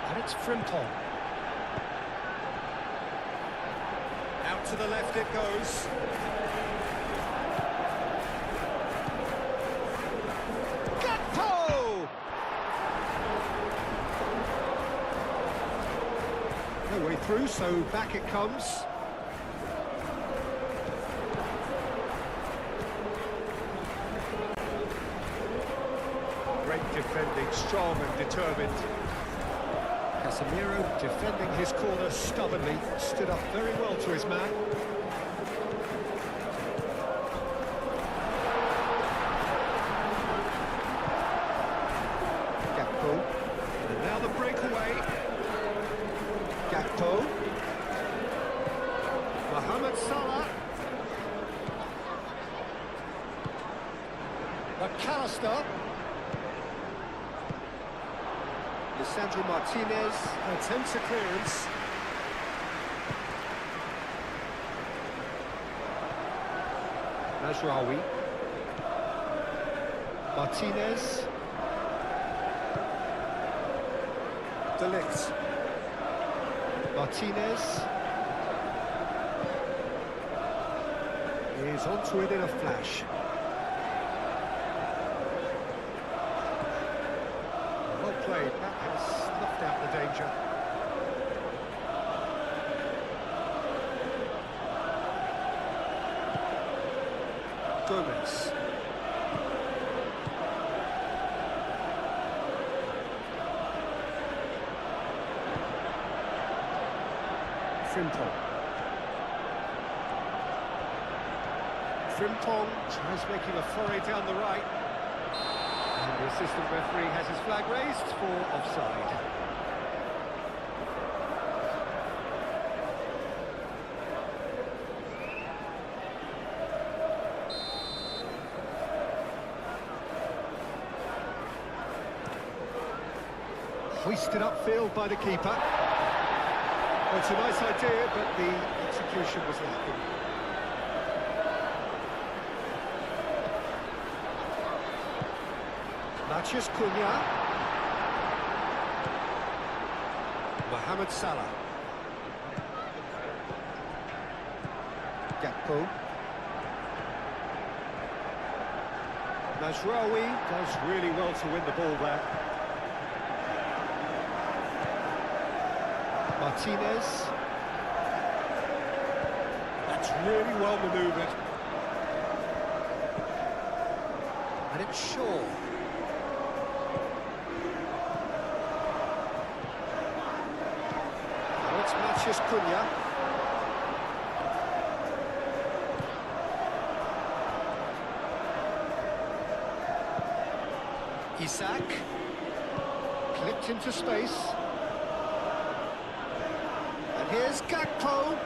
And it's Frimpong. Out to the left it goes. Gakpo! No way through, so back it comes. Great defending outstanding, strong and determined. Casemiro defending his corner stubbornly, stood up very well to his man. Gakpo, and now the breakaway. Gakpo, Mohamed Salah, McAllister, Lisandro Martinez attempts a clearance. Mazraoui, Martinez, De Ligt, Martinez is onto it in a flash. Well played, that has snuffed out the danger. Gomez. Frimpong. Frimpong tries making a foray down the right. And the assistant referee has his flag raised for offside. Hoisted upfield by the keeper. Well, it's a nice idea, but the execution was lacking. Matheus Cunha. Mohamed Salah. Gakpo. Mazraoui does really well to win the ball there. Martinez. That's really well manoeuvred. And it's Shaw. Now it's Matheus Cunha. Isak. Clipped into space. Here's Gakpo.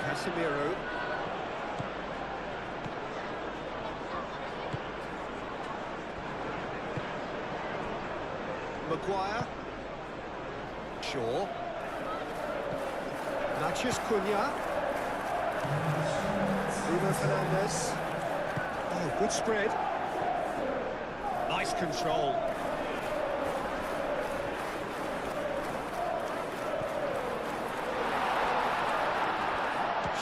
Casemiro. Maguire. Shaw. Matheus Cunha. Bruno Fernandes. Oh, good spread. Nice control.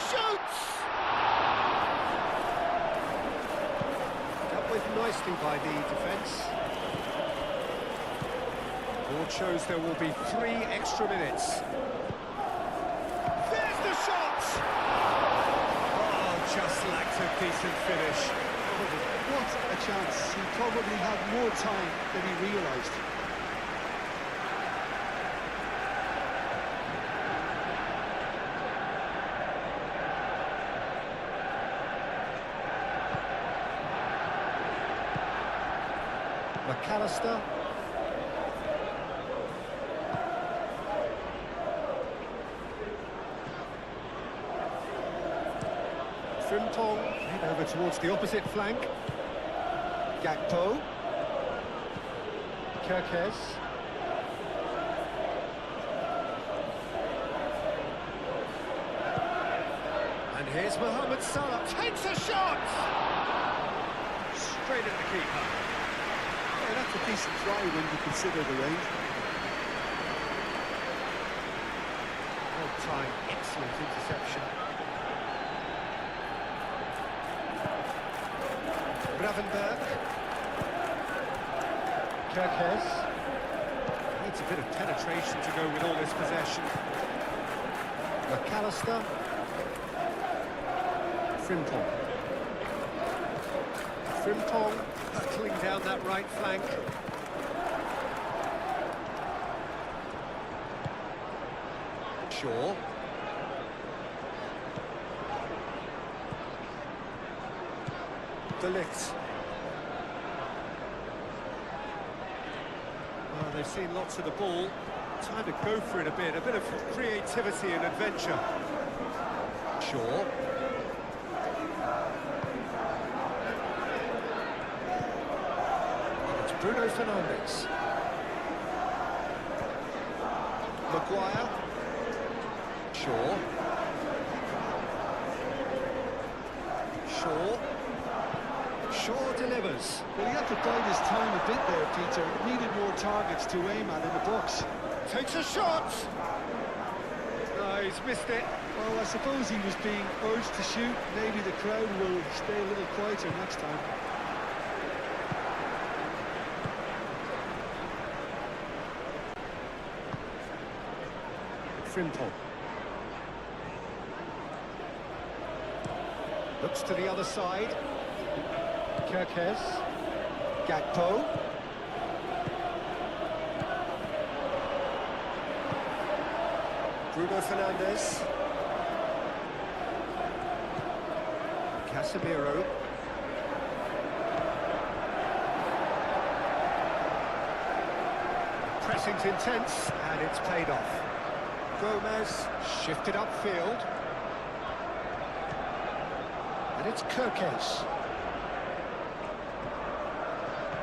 Shoots! Dealt with nicely by the defence. Board shows there will be 3 extra minutes. There's the shot! Oh, just lacked a decent finish. What a chance. He probably had more time than he realised. McAllister. Frimpong played over towards the opposite flank. Gakpo. Kerkez. And here's Mohamed Salah. Takes a shot! Straight at the keeper. Yeah, that's a decent try when you consider the range. Well timed, excellent interception. Gravenberg. Kerkez. Needs a bit of penetration to go with all this possession. McAllister. Frimpong. Frimpong battling down that right flank. Shaw. De Ligt. Well, they've seen lots of the ball. Time to go for it a bit of creativity and adventure. Shaw. It's Bruno Fernandes. Maguire. Shaw. Shaw. Shaw delivers. Well, he had to bide his time a bit there, Peter. Needed more targets to aim at in the box. Takes a shot. No, he's missed it. Well, I suppose he was being urged to shoot. Maybe the crowd will stay a little quieter next time. Frimpong. Looks to the other side. Kirkes. Gakpo. Bruno Fernandes. Casemiro. Pressing's intense, and it's paid off. Gomez shifted upfield. And it's Kirkes.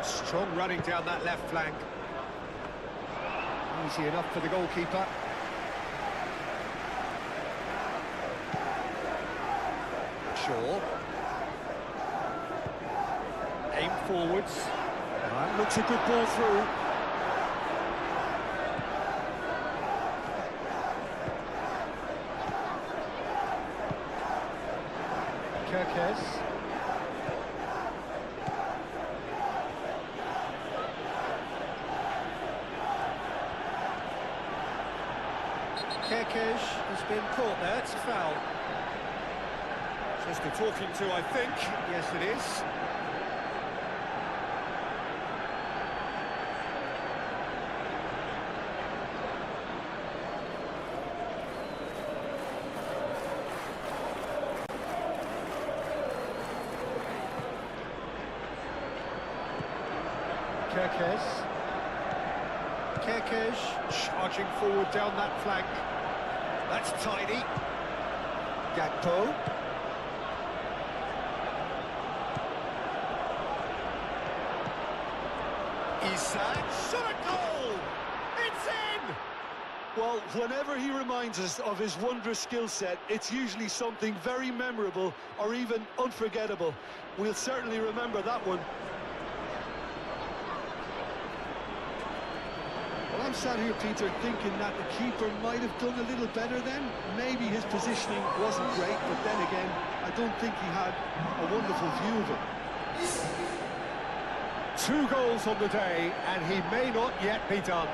Strong running down that left flank. Easy enough for the goalkeeper. Shaw. Aim forwards. That looks a good ball through. Kirkes. Kirkes has been caught there, it's a foul. Just a talking to, I think. Yes, it is. Kirkes charging forward down that flank. That's tidy. Gakpo. Isak, shot a goal! It's in! Well, whenever he reminds us of his wondrous skill set, it's usually something very memorable or even unforgettable. We'll certainly remember that one. Well, I'm sat here, Peter, thinking that the keeper might have done a little better then. Maybe his positioning wasn't great, but then again, I don't think he had a wonderful view of it. 2 goals on the day, and he may not yet be done.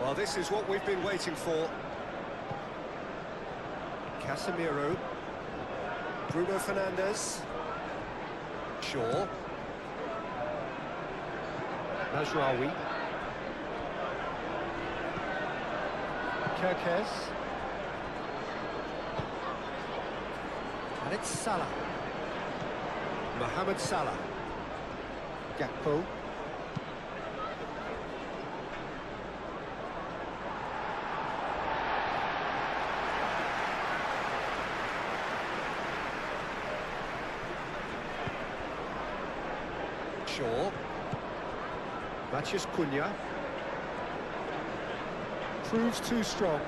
Well, this is what we've been waiting for. Casemiro. Bruno Fernandes. Shaw. Mazraoui. Kirkes. And it's Salah. Mohamed Salah. Gakpo. Shaw. Matheus Cunha. Proves too strong.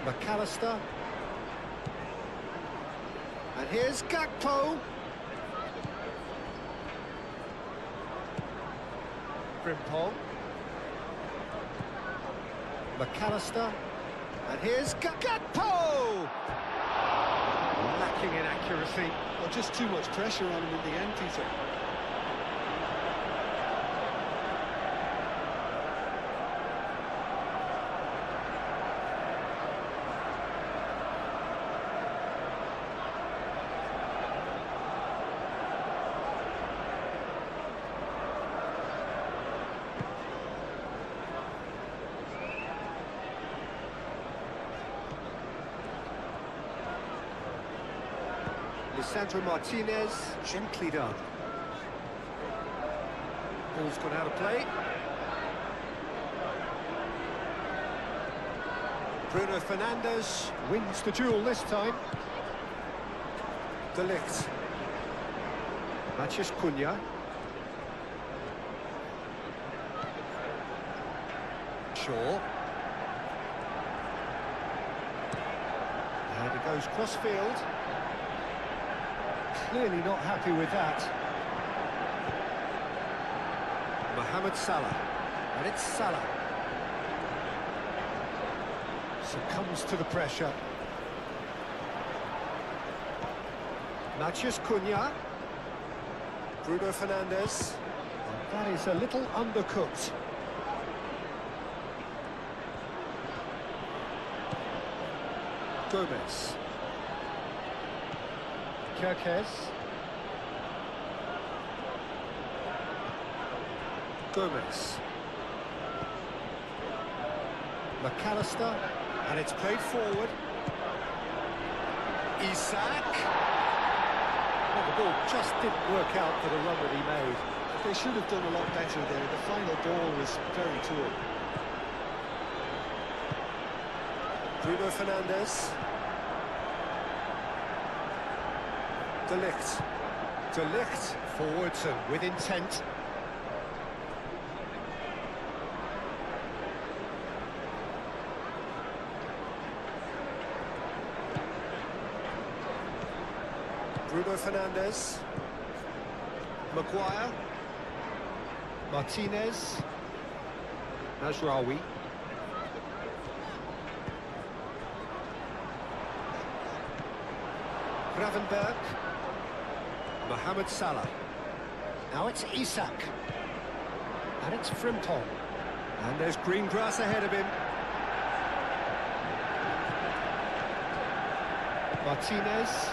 McAllister. And here's Gakpo. Frimpong. McAllister. And here's Gakpo! Lacking in accuracy. Well, just too much pressure on him in the end, Peter. Lisandro Martinez, gently done. Ball's gone out of play. Bruno Fernandes wins the duel this time. De Ligt. Matheus Cunha. Shaw. And it goes cross-field. Clearly not happy with that. Mohamed Salah, and it's Salah. Succumbs to the pressure. Matheus Cunha. Bruno Fernandes. And that is a little undercooked. Gomez. Kirkes. Gomez. McAllister, and it's played forward. Isak. Well, the ball just didn't work out for the run that he made. They should have done a lot better there. The final ball was very poor. Bruno Fernandes. De Ligt. De Ligt forwards and with intent. Bruno Fernandes. Maguire. Martinez. Mazraoui. Gravenberg. Mohamed Salah. Now it's Isak. And it's Frimpong. And there's green grass ahead of him. Martinez.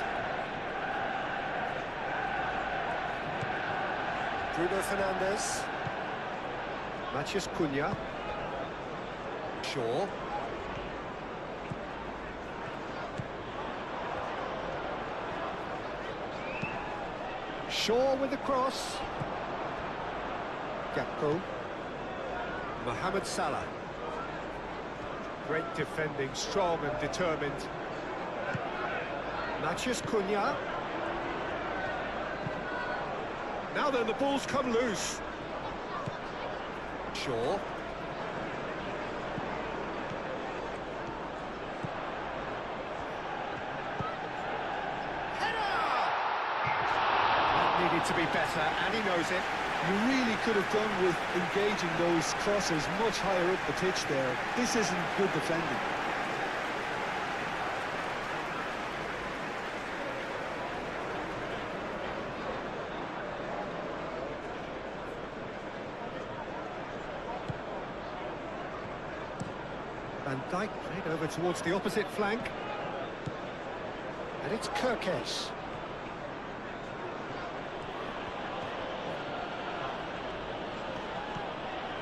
Bruno Fernandes. Matheus Cunha. Shaw. Shaw with the cross. Gakpo. Mohamed Salah. Great defending, strong and determined. Matheus Cunha. Now then, the ball's come loose. Shaw. Needed to be better, and he knows it. You really could have done with engaging those crosses much higher up the pitch there. This isn't good defending. Van Dijk played over towards the opposite flank. And it's Kirkes.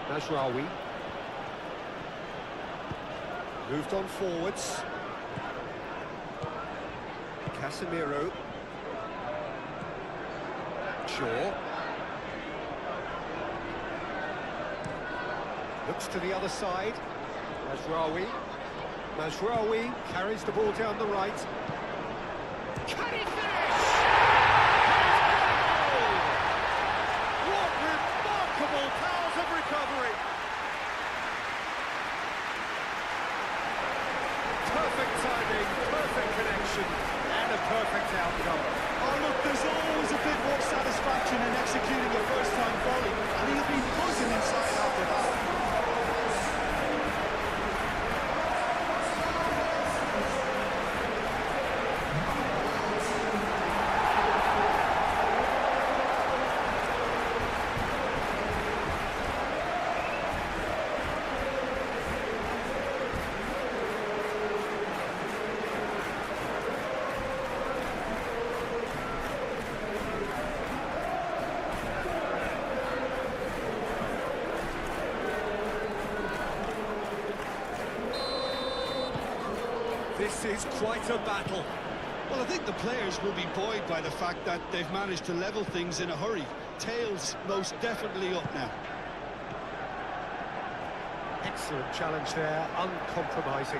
Mazraoui. Moved on forwards. Casemiro. Shaw. Looks to the other side. Mazraoui. Mazraoui carries the ball down the right. Can he finish? What remarkable powers of recovery! Perfect timing, perfect connection, and a perfect outcome. Oh look, there's always a bit more satisfaction in executing a first-time volley, and he'll be buzzing inside. This is quite a battle. Well, I think the players will be buoyed by the fact that they've managed to level things in a hurry. Tails most definitely up now. Excellent challenge there, uncompromising.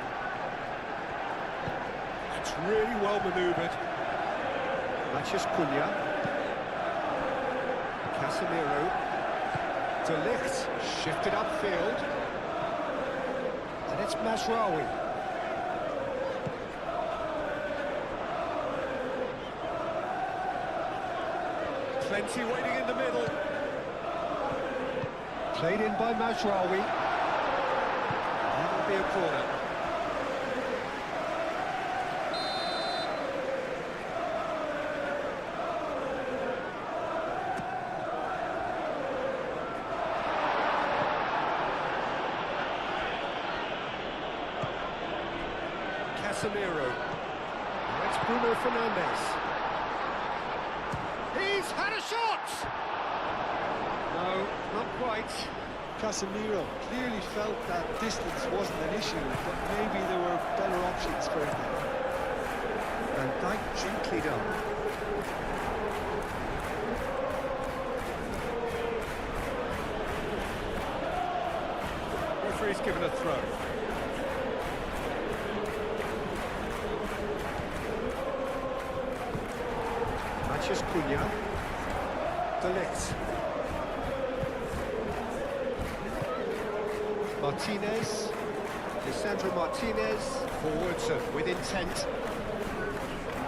That's really well manoeuvred. Matches Cunha. Casemiro. De Ligt, shifted upfield. And it's Mazraoui. Plenty waiting in the middle. Played in by Mazraoui. That'll be a corner. Casemiro. Now it's Bruno Fernandes. He's had a shot! No, not quite. Casemiro clearly felt that distance wasn't an issue, but maybe there were better options for him there. Van Dijk gently done. Referee's given a throw. Matches Cunha. De Ligt. Martinez. Lisandro Martinez. Forwards and with intent.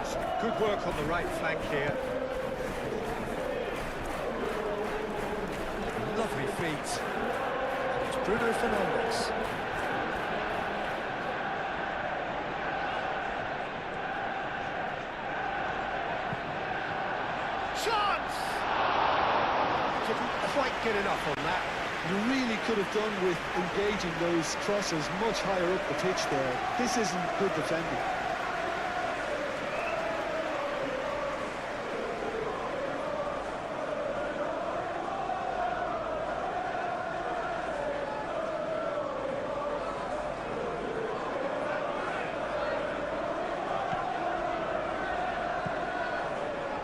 Some good work on the right flank here. Lovely feet. And it's Bruno Fernandes. Chance! Didn't quite get enough on that. You really could have done with engaging those crosses much higher up the pitch there. This isn't good defending.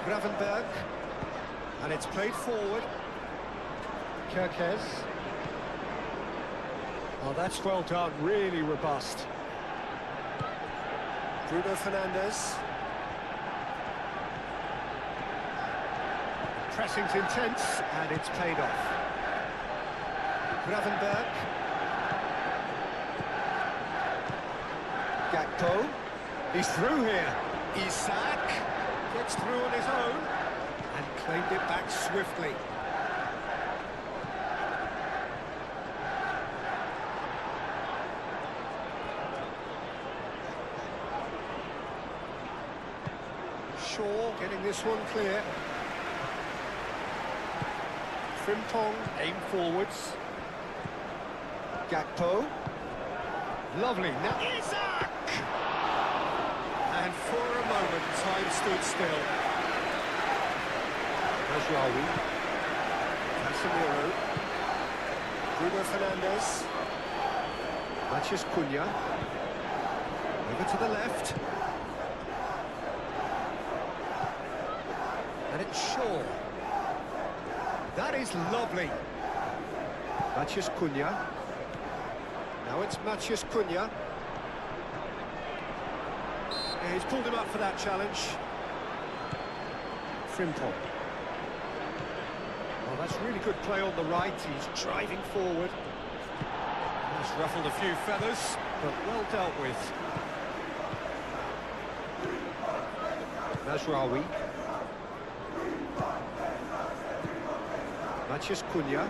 Gravenberg, and it's played forward. Kerkez. Oh, that's well done, really robust. Bruno Fernandes. Pressing's intense, and it's paid off. Gravenberg. Gakpo. He's through here. Isak. Gets through on his own and claimed it back swiftly. Shaw getting this one clear. Frimpong aim forwards. Gakpo. Lovely. Now Isak! And for a moment, time stood still. Mazraoui. Casemiro. Bruno Fernandes. Matches Cunha. Over to the left. And it's Shaw. That is lovely. Matches Cunha. Now it's Matches Cunha. He's pulled him up for that challenge. Frimpong. Well, that's really good play on the right. He's driving forward. He's ruffled a few feathers, but well dealt with. Mazraoui. Matches Cunha.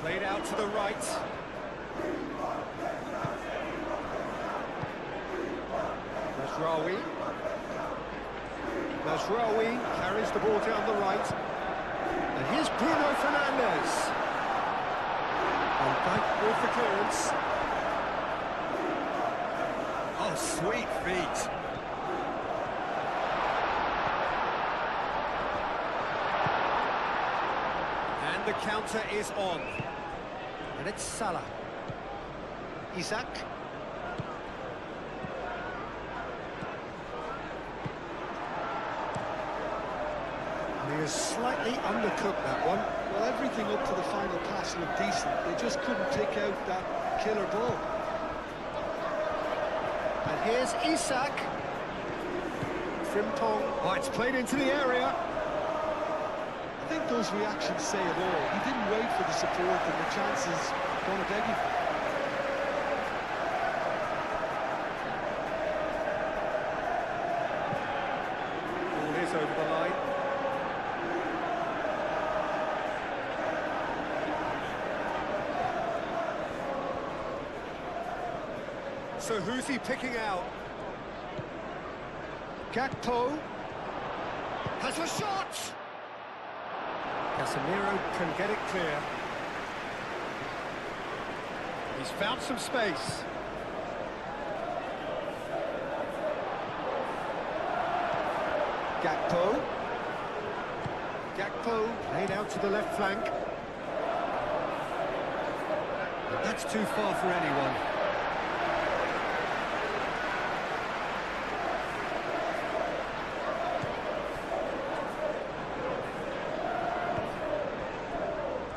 Played out to the right. Mazraoui. Mazraoui carries the ball down the right. And here's Bruno Fernandes. Van Dijk with the clearance. Oh, sweet feet. And the counter is on. And it's Salah. Isak. has slightly undercooked that one. Well, everything up to the final pass looked decent. They just couldn't pick out that killer ball. And here's Isak. Frimpong. Oh, it's played into the area. I think those reactions say it all. He didn't wait for the support and the chances gonna beg him. Ball is over the line. So who's he picking out? Gakpo has a shot! Casemiro can get it clear. He's found some space. Gakpo. Gakpo laid out to the left flank. But that's too far for anyone.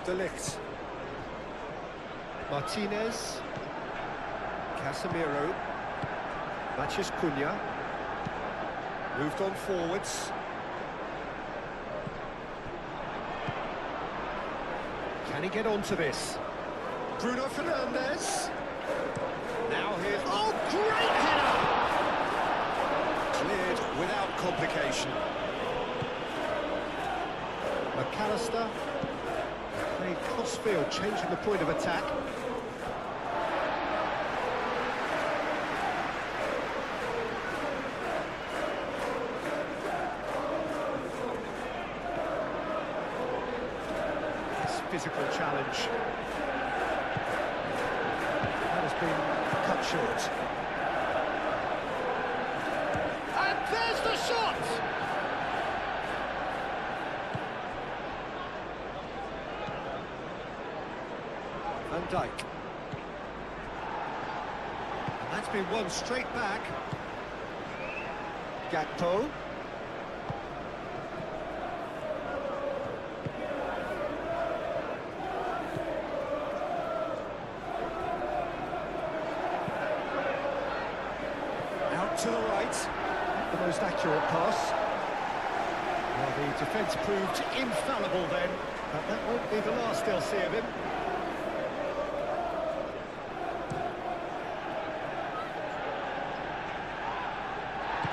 De Ligt. Martinez. Casemiro. Matches Cunha. Moved on forwards. Can he get onto this? Bruno Fernandes. Now here's... Oh, great header! Cleared without complication. McAllister. Played cross-field, changing the point of attack. This physical challenge. That has been cut short. And there's the shot! Van Dijk. And that's been won straight back. Gakpo. Out to the right. The most accurate pass. Well, the defence proved infallible then, but that won't be the last they'll see of him.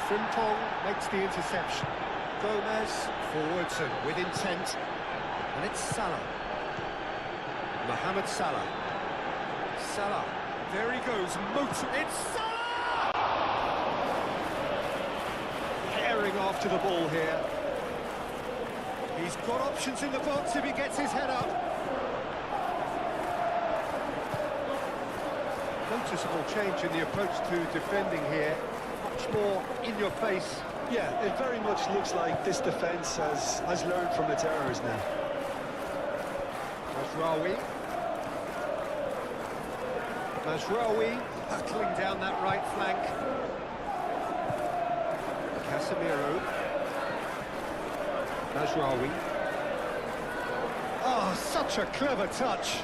Frimpong makes the interception. Gomez forwards and with intent. And it's Salah. Mohamed Salah. Salah. There he goes. It's Salah! Tearing after the ball here. He's got options in the box if he gets his head up. Noticeable change in the approach to defending here. Much more in your face. Yeah, it very much looks like this defence has learned from its errors now. Mazraoui battling down that right flank. Casemiro. Mazraoui. Oh, such a clever touch.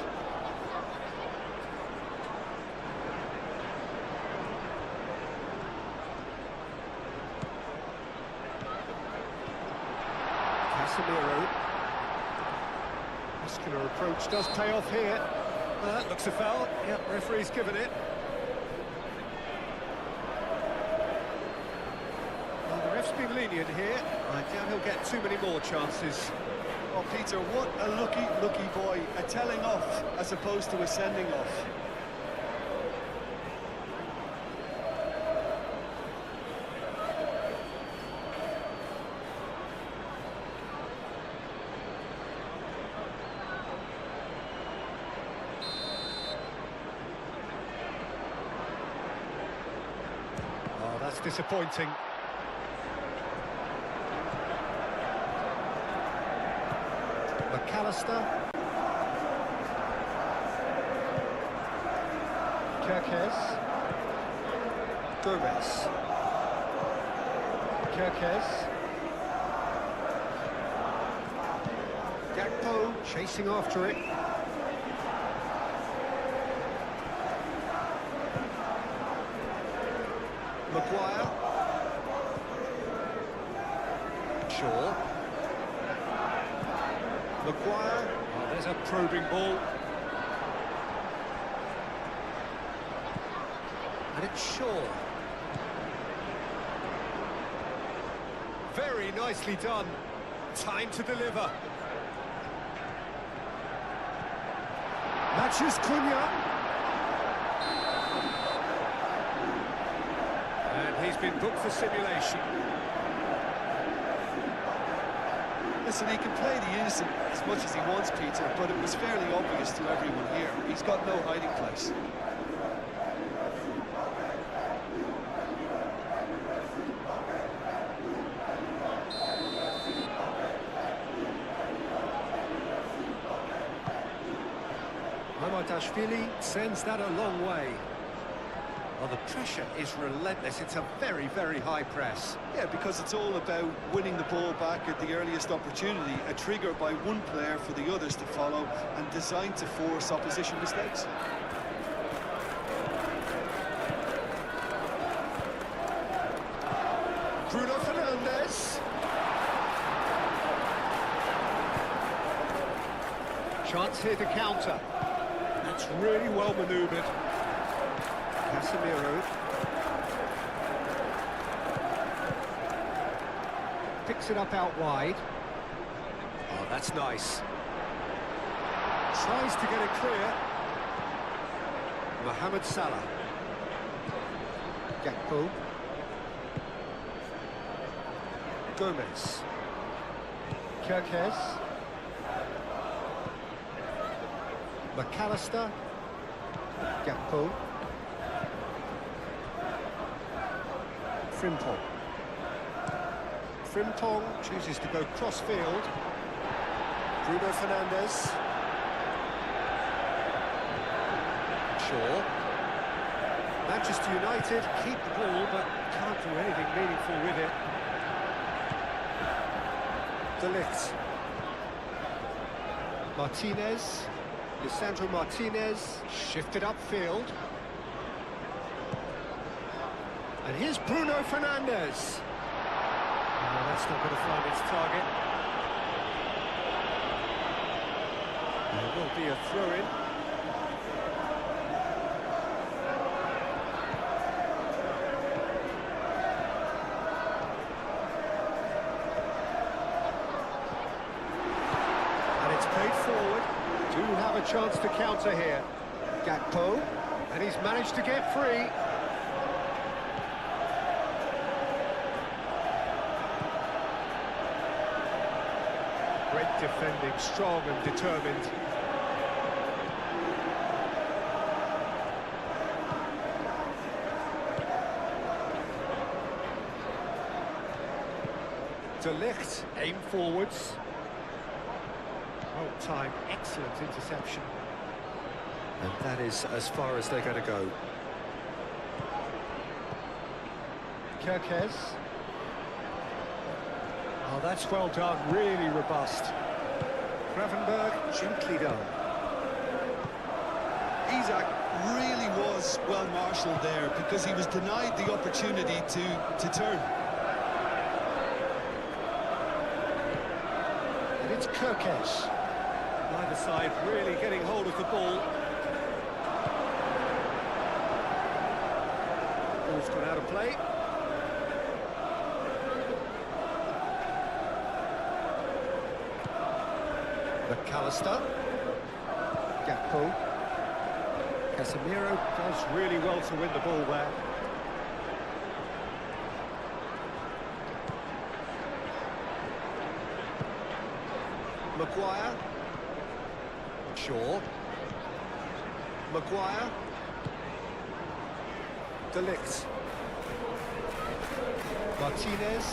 Casemiro. Muscular approach does pay off here. That looks a foul. Yep, referee's given it. Well, the ref's been lenient here. I doubt he'll get too many more chances. Oh, Peter, what a lucky boy. A telling off as opposed to a sending off. Oh, that's disappointing. McAllister. Kerkez. Gomez. Kerkez. Gakpo chasing after it. Maguire. Shaw. Maguire. Oh, there's a probing ball. And it's Shaw. Very nicely done. Time to deliver. Matches Cunha. And he's been booked for simulation. Listen, he can play the innocent as much as he wants, Peter, but it was fairly obvious to everyone here. He's got no hiding place. Mamardashvili sends that a long way. Well, the pressure is relentless. It's a very, very high press. Yeah, because it's all about winning the ball back at the earliest opportunity, a trigger by one player for the others to follow and designed to force opposition mistakes. Bruno Fernandes. Chance here to counter. That's really well manoeuvred. Casemiro. Picks it up out wide. Oh, that's nice. Tries to get it clear. Mohamed Salah. Gakpo. Gomez. Kirkes. McAllister. Gakpo. Frimpong. Frimpong chooses to go cross-field. Bruno Fernandes. Shaw. Manchester United keep the ball, but can't do anything meaningful with it. De Ligt. Martinez. Lisandro Martinez shifted upfield. And here's Bruno Fernandes. Oh, that's not going to find its target. There will be a throw-in. And it's played forward. Do have a chance to counter here. Gakpo, and he's managed to get free. Great defending, strong and determined. De Ligt, aim forwards. Well timed, excellent interception. And that is as far as they're going to go. Kirkes. Oh, that's well done, really robust. Gravenberg, gently done. Isaac really was well marshalled there because he was denied the opportunity to turn. And it's Kirkes. Neither side really getting hold of the ball. Ball's gone out of play. McAllister. Gakpo. Casemiro does really well to win the ball there. Maguire. Shaw. Maguire. De Ligt. Martinez.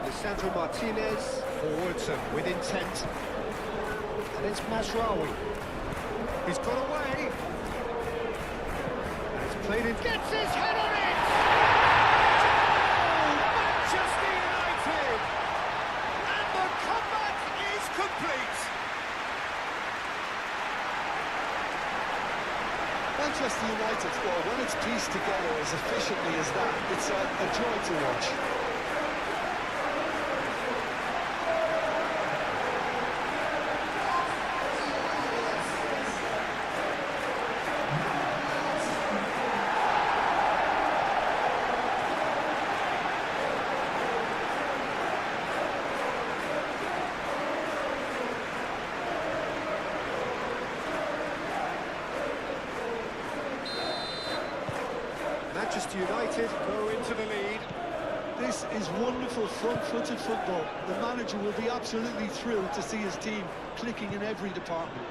Lisandro Martinez. Forwards and with intent. And it's Mazraoui. He's got away. And it's played in. Gets his head on it! Oh, Manchester United! And the comeback is complete. Manchester United score, when it's pieced together as efficiently as that, it's a joy to watch. Manchester United go into the lead. This is wonderful front-footed football. The manager will be absolutely thrilled to see his team clicking in every department.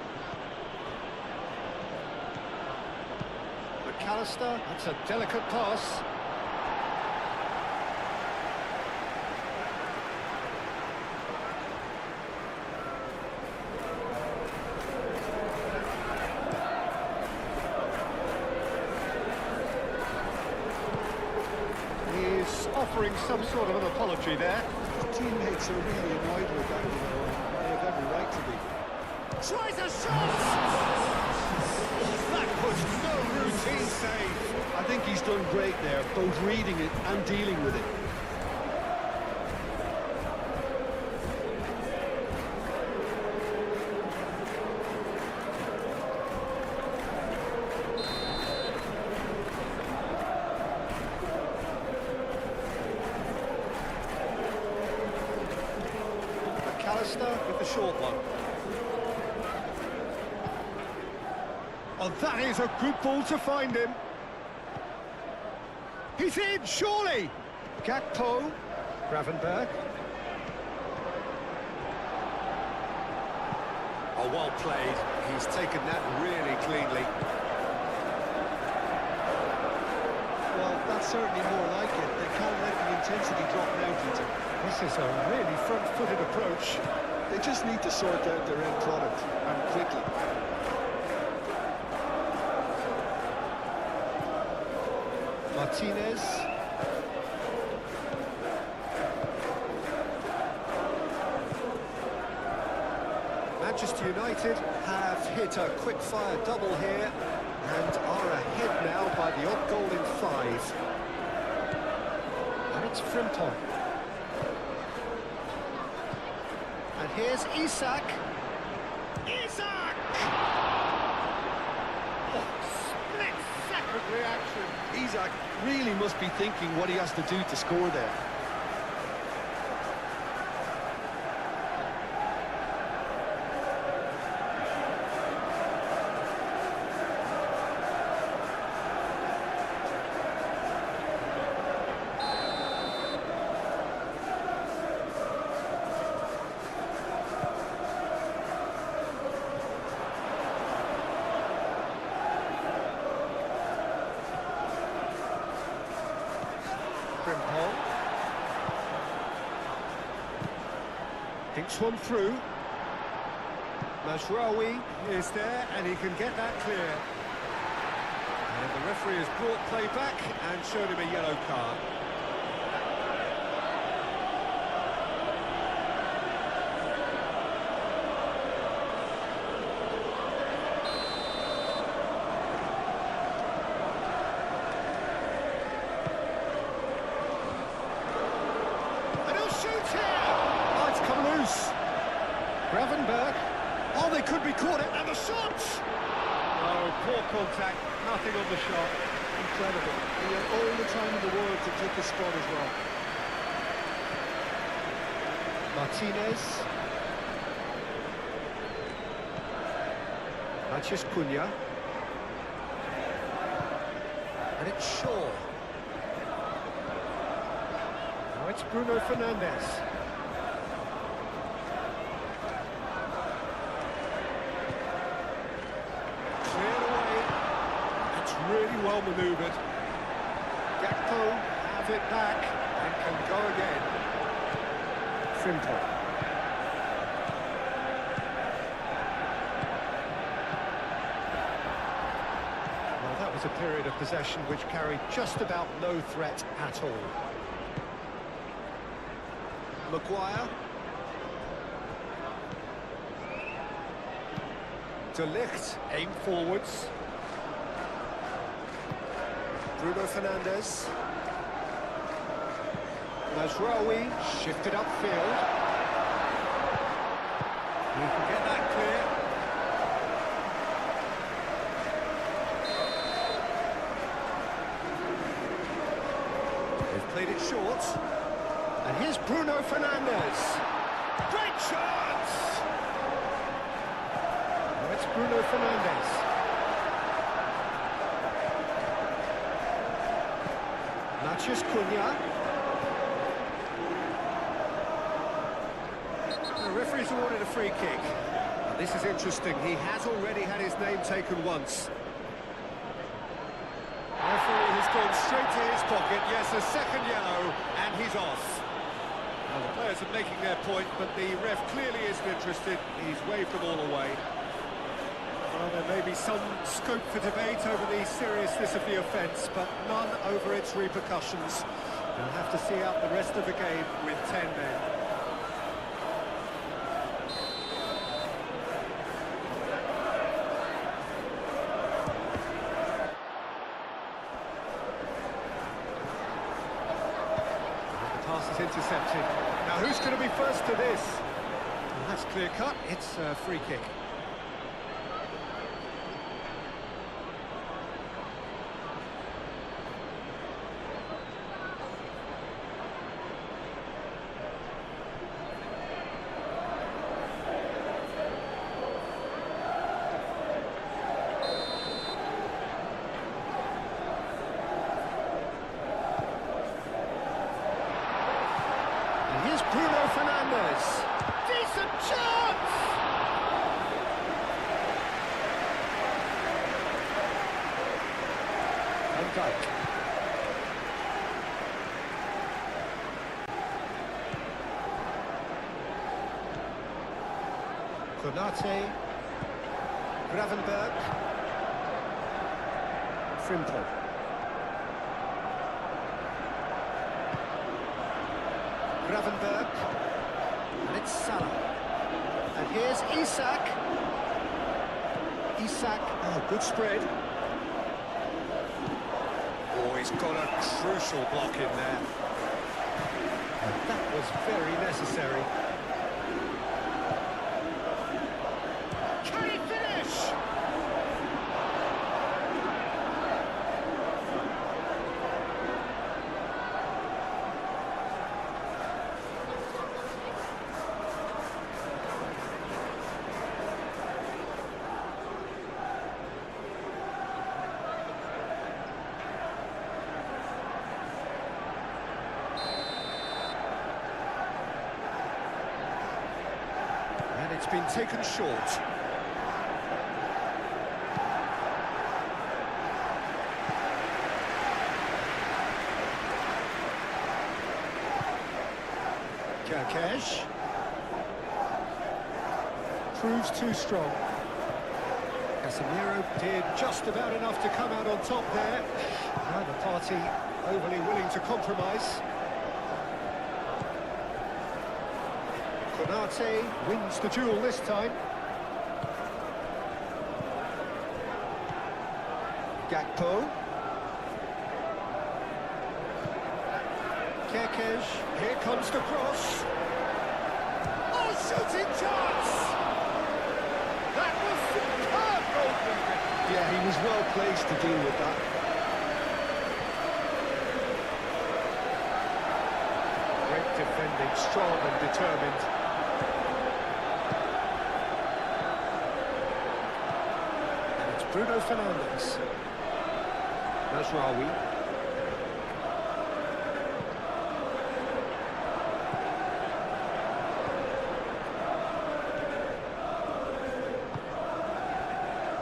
McAllister, that's a delicate pass. He's offering some sort of an apology there. His teammates are really annoyed with that, you know, and they have every right to be. Tries a shot! That was no routine save. I think he's done great there, both reading it and dealing with it. McAllister with the short one. Oh, that is a good ball to find him. He's in, surely! Gakpo, Gravenberg. Oh, well played. He's taken that really cleanly. Well, that's certainly more like it. They can't let the intensity drop now, Peter. This is a really front-footed approach. They just need to sort out their end product, and quickly. Martinez. Manchester United have hit a quick-fire double here and are ahead now by the odd goal in 5. And it's Frimpong. And here's Isak. Isak! Oh, split-second reaction. Isak really must be thinking what he has to do to score there. Frimpong. Thinks one through. Mazraoui is there and he can get that clear. And the referee has brought play back and showed him a yellow card. Gravenberg. Oh, they could be caught it, and the shot! Oh, poor contact, nothing on the shot. Incredible. He had all the time in the world to take his spot as well. Martinez. Mathias Cunha. And it's Shaw. Now it's Bruno Fernandes. Really well manoeuvred. Gakpo have it back and can go again. Frimpong. Well, that was a period of possession which carried just about no threat at all. Maguire. De Ligt aim forwards. Bruno Fernandes. Mazraoui shifted upfield. He can get that clear. They've played it short. And here's Bruno Fernandes. Great chance! That's Bruno Fernandes. Matheus Cunha. The referee's awarded a free kick. Now, this is interesting. He has already had his name taken once. Referee has gone straight to his pocket. Yes, a second yellow, and he's off. Well, the players are making their point, but the ref clearly isn't interested. He's waved them all away. Well, there may be some scope for debate over the seriousness of the offence, but none over its repercussions. We'll have to see out the rest of the game with 10 men. Intercepted. Now who's going to be first to this? Well, that's clear cut. It's a free kick. Here's Bruno Fernandes. Decent chance! Van Dijk. Konate. Gravenberg. Frimpong. Gravenberg, and it's Salah. And here's Isak. Isak, oh, good spread. Oh, he's got a crucial block in there. And that was very necessary. Can he finish? It's been taken short. Kerkesh proves too strong. Casemiro did just about enough to come out on top there. Neither party overly willing to compromise. Konate wins the duel this time. Gakpo. Kerkesh, here comes the cross. Oh, shooting chance! That was superb goalkeeping. Yeah, he was well placed to deal with that. Great defending, strong and determined. Bruno Fernandes. Mazraoui.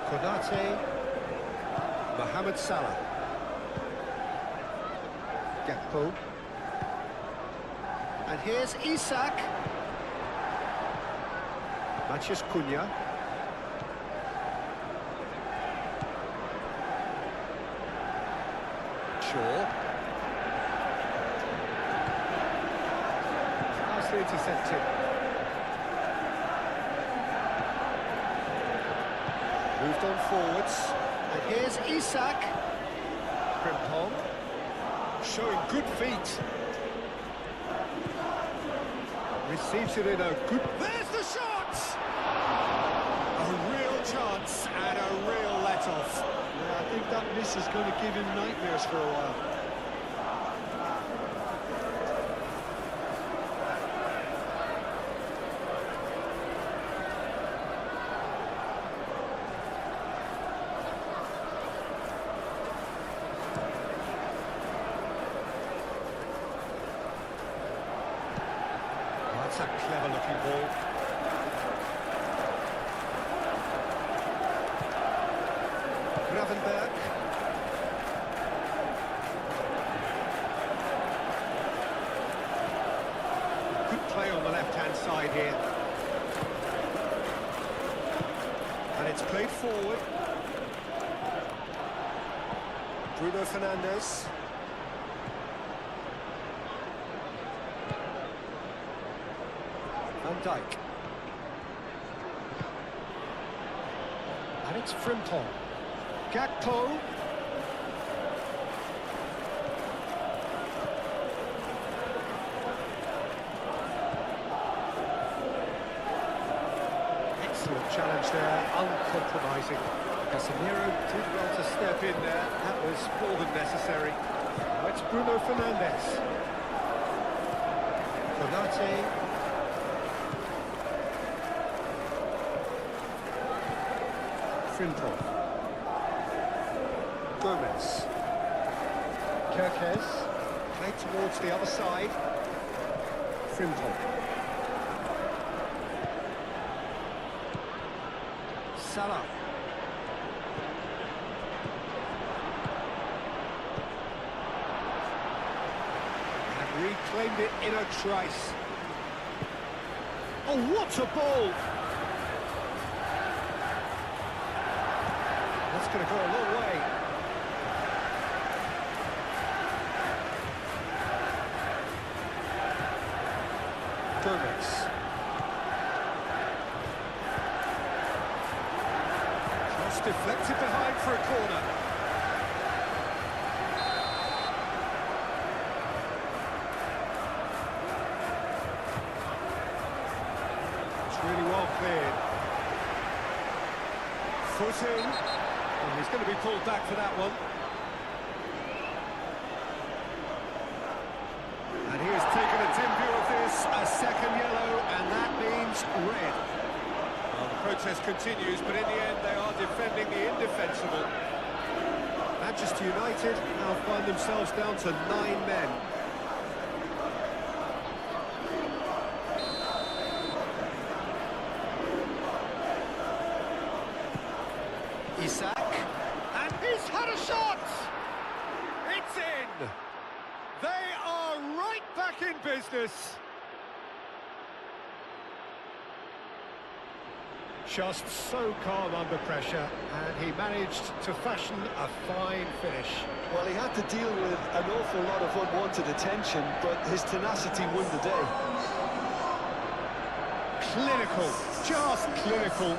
Konate. Mohamed Salah. Gakpo. And here's Isak. Matheus Cunha. Nicely intercepted. Moved on forwards. And here's Isak. Frimpong, showing good feet. Receives it in a good... There's the shot! A real chance and a real let-off. Yeah, I think that miss is going to give him nightmares for a while. That's a clever-looking ball. Gravenberg. Good play on the left-hand side here. And it's played forward. Bruno Fernandes. Van Dijk. And it's Frimpong. Gakpo. Excellent challenge there, uncompromising. Casemiro did well to step in there. That was more than necessary. Now it's Bruno Fernandes. Konate. Frimpong. Gomez. Kerkez. Played towards the other side. Frimpong. Salah. And reclaimed it in a trice. Oh, what a ball! That's going to go a long way. Gomez. Cross deflected behind for a corner. It's really well cleared. Footing. And he's going to be pulled back for that one. And he has taken a dim view of this, a second yellow, and that means red. Well, the protest continues, but in the end they are defending the indefensible. Manchester United now find themselves down to 9 men. Isak. And he's had a shot! It's in! They are right back in business. Just so calm under pressure, and he managed to fashion a fine finish. Well, he had to deal with an awful lot of unwanted attention, but his tenacity won the day. Clinical, just clinical.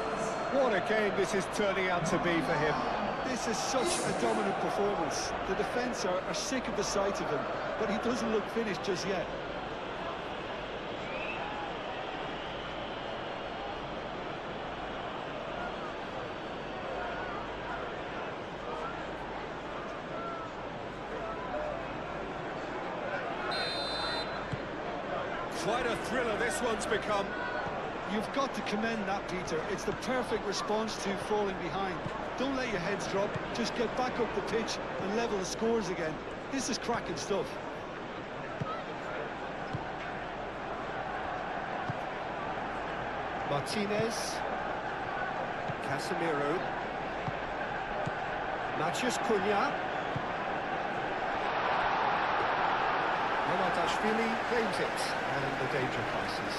What a game this is turning out to be for him. This is such a dominant performance. The defence are sick of the sight of him, but he doesn't look finished just yet. Quite a thriller this one's become. You've got to commend that, Peter. It's the perfect response to falling behind. Don't let your heads drop. Just get back up the pitch and level the scores again. This is cracking stuff. Martinez. Casemiro. Maciusz Cunha. Mamardashvili claims it, and the danger passes.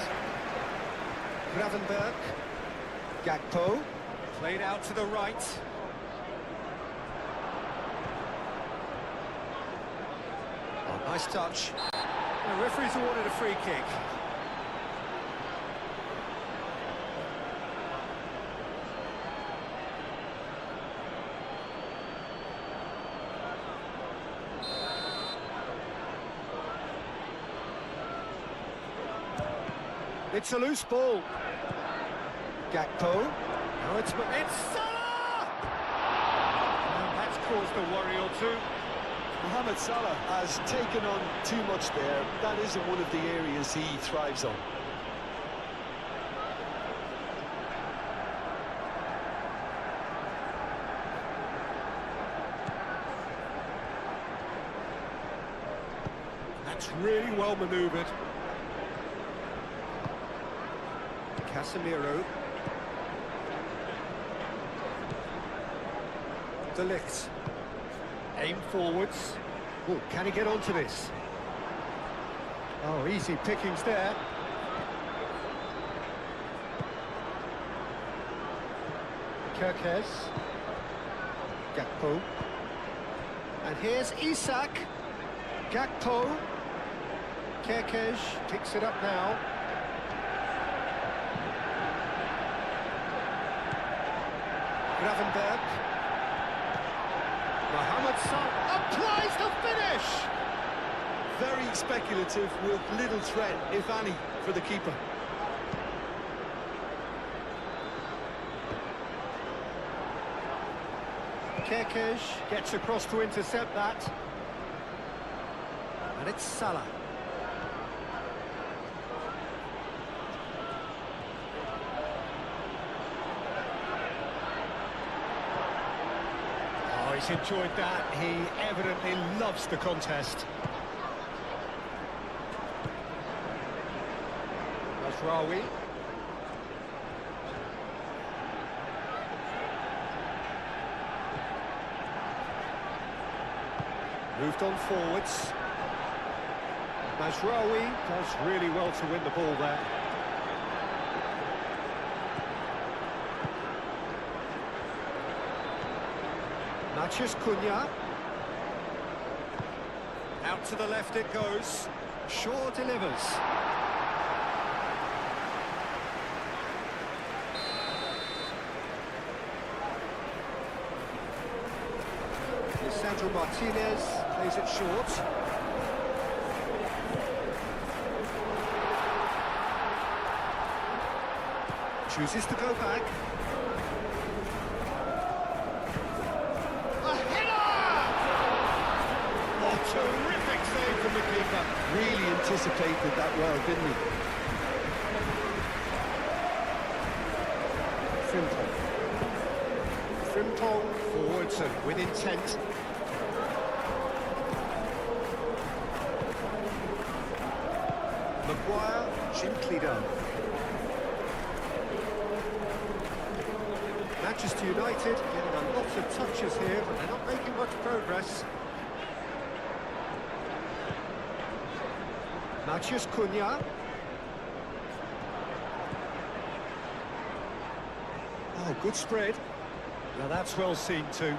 Gravenberg. Gakpo. Played out to the right. Oh, nice touch. The referee's awarded a free kick. It's a loose ball. Gakpo. Now it's Salah! And that's caused a worry or two. Mohamed Salah has taken on too much there. That isn't one of the areas he thrives on. That's really well manoeuvred. Casemiro. De Ligt. Aim forwards. Oh, can he get onto this? Oh, easy pickings there. Kerkez. Gakpo. And here's Isak. Gakpo. Kerkez picks it up now. Gravenberg. Mohamed Salah applies the finish! Very speculative with little threat, if any, for the keeper. Kerkez gets across to intercept that. And it's Salah. Oh, he's enjoyed that. He evidently loves the contest. Masraoui. Moved on forwards. Masraoui does really well to win the ball there. Matheus Cunha. Out to the left it goes. Shaw delivers. Sandro Martinez plays it short. Chooses to go back. A header! Oh, terrific save from the keeper. Really anticipated that well, didn't he? Frimpong forwards and with intent. Maguire gently done. Manchester United getting a lot of touches here, but they're not making much progress. Matheus Cunha. Oh, good spread. Now that's well seen too.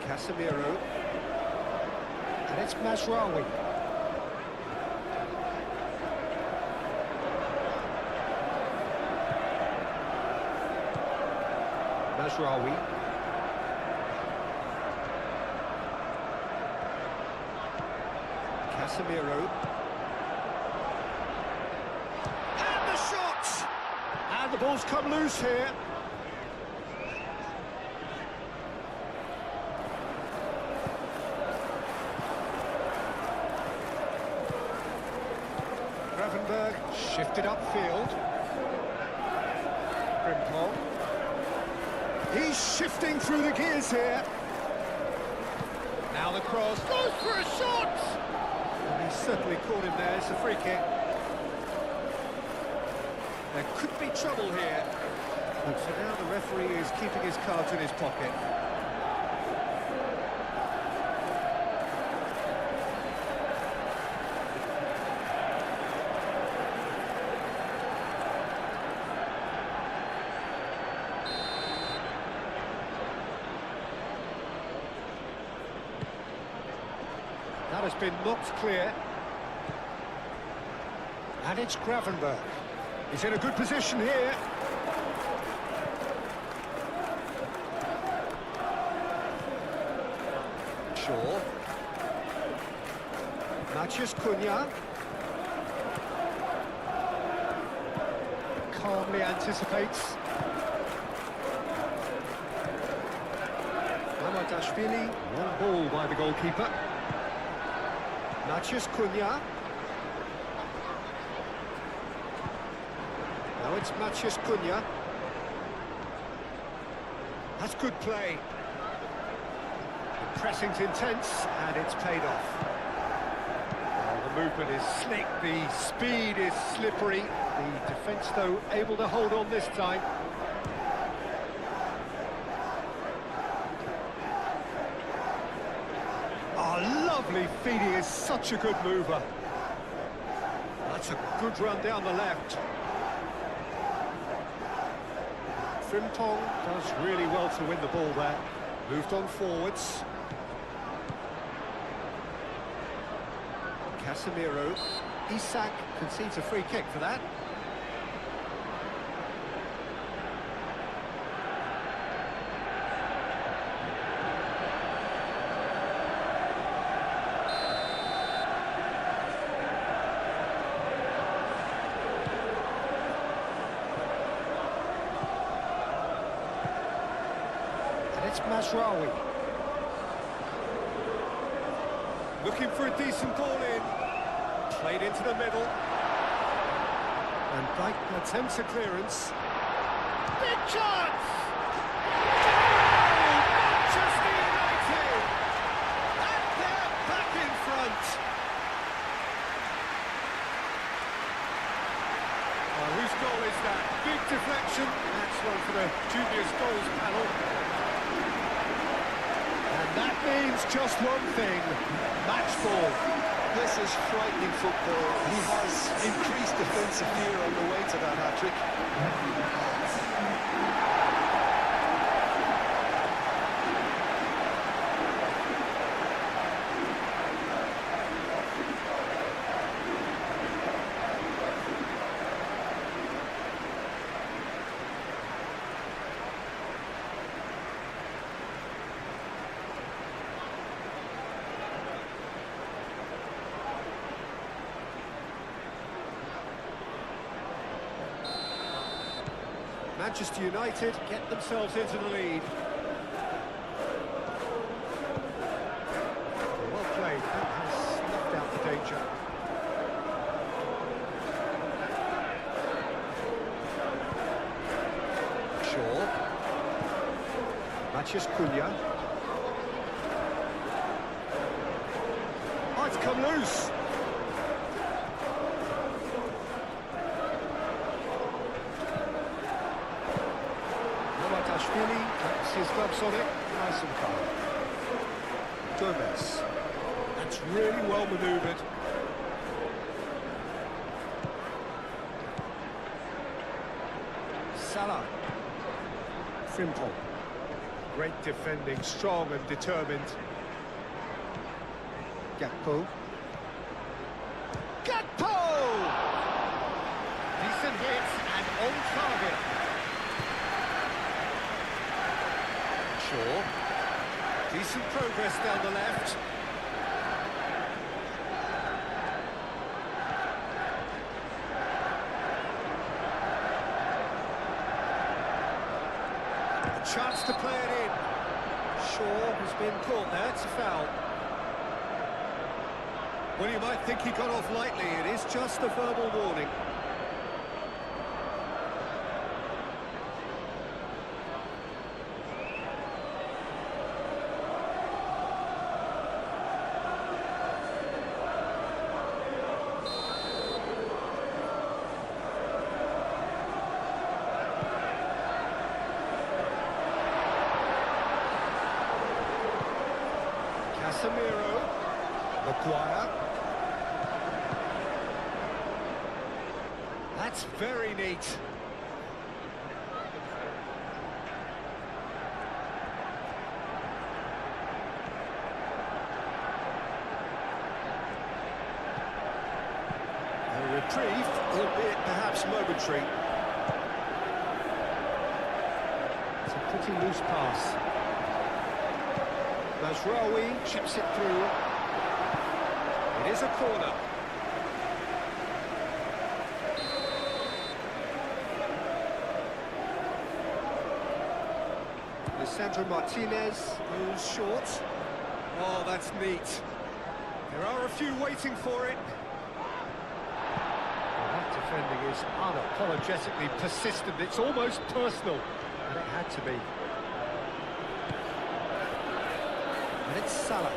Casemiro. And it's Masraoui. Masraoui. Casemiro. And the shot! And the ball's come loose here. Gravenberg shifted upfield. Frimpong. He's shifting through the gears here. Now the cross goes for a shot! And he certainly caught him there. It's a free kick. There could be trouble here. And so now the referee is keeping his cards in his pocket. That has been knocked clear. And it's Gravenberg. He's in a good position here. Shaw. Matheus Cunha. Calmly anticipates. Dashvili, one ball by the goalkeeper. Matheus Cunha. Now it's Matheus Cunha. That's good play. The pressing's intense and it's paid off. Well, the movement is slick, the speed is slippery. The defence, though, able to hold on this time. Oh, lovely feed, he is such a good mover. That's a good run down the left. Frimpong does really well to win the ball there. Moved on forwards. Casemiro. Isak concedes a free kick for that. It's Masraoui. Looking for a decent ball in. Played into the middle. And Dyke attempts a clearance. Big chance! Oh, Manchester United! And they're back in front. Well, whose goal is that? Big deflection. That's one for the juniors goals panel. That means just one thing, match ball. This is frightening football. He has increased defensive fear on the way to that hat-trick. Manchester United get themselves into the lead. Well played, that has snuffed out the danger. Shaw. Matheus Cunha. Oh, it's come loose. Dashvili, puts his gloves on it, nice and calm. Gomez, that's really well manoeuvred. Salah. Frimpong. Great defending, strong and determined. Gakpo. Gakpo! Decent hit and on target. Shaw. Decent progress down the left. A chance to play it in. Shaw has been caught there, it's a foul. Well, you might think he got off lightly, it is just a verbal warning. Casemiro, Maguire. That's very neat. A reprieve, albeit perhaps momentary. It's a pretty loose pass. Mazraoui chips it through. It is a corner. Lisandro Martinez goes short. Oh, that's neat. There are a few waiting for it. Well, that defending is unapologetically persistent. It's almost personal. And it had to be. And it's Salah.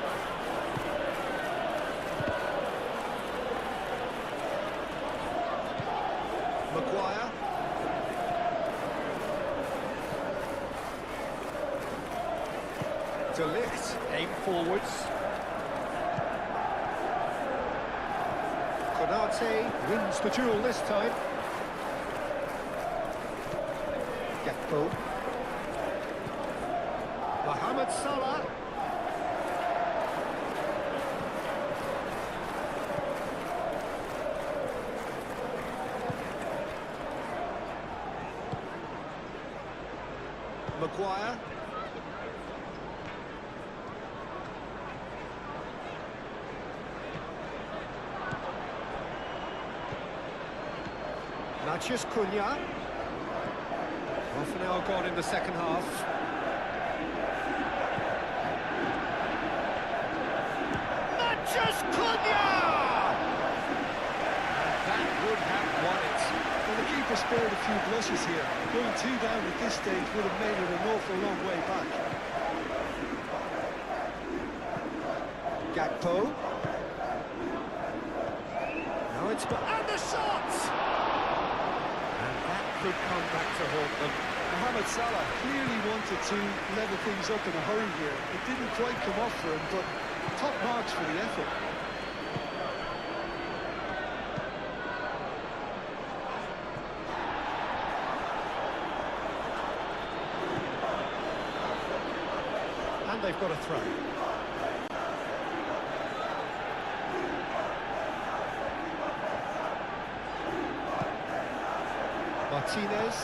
Maguire. De Ligt, aim forwards. Konate wins the duel this time. Gakpo. Mohamed Salah. Maguire. Matheus Cunha. Half an hour gone in the second half. Matheus Cunha! And that would have won it. Well, the keeper spared a few blushes here. Going 2 down at this stage would have made it an awful long way back. Gakpo. Now it's... And the shot! And that could come back to haunt them. Mohamed Salah clearly wanted to level things up in a hurry here. It didn't quite come off for him, but top marks for the effort. And they've got a throw. Martinez.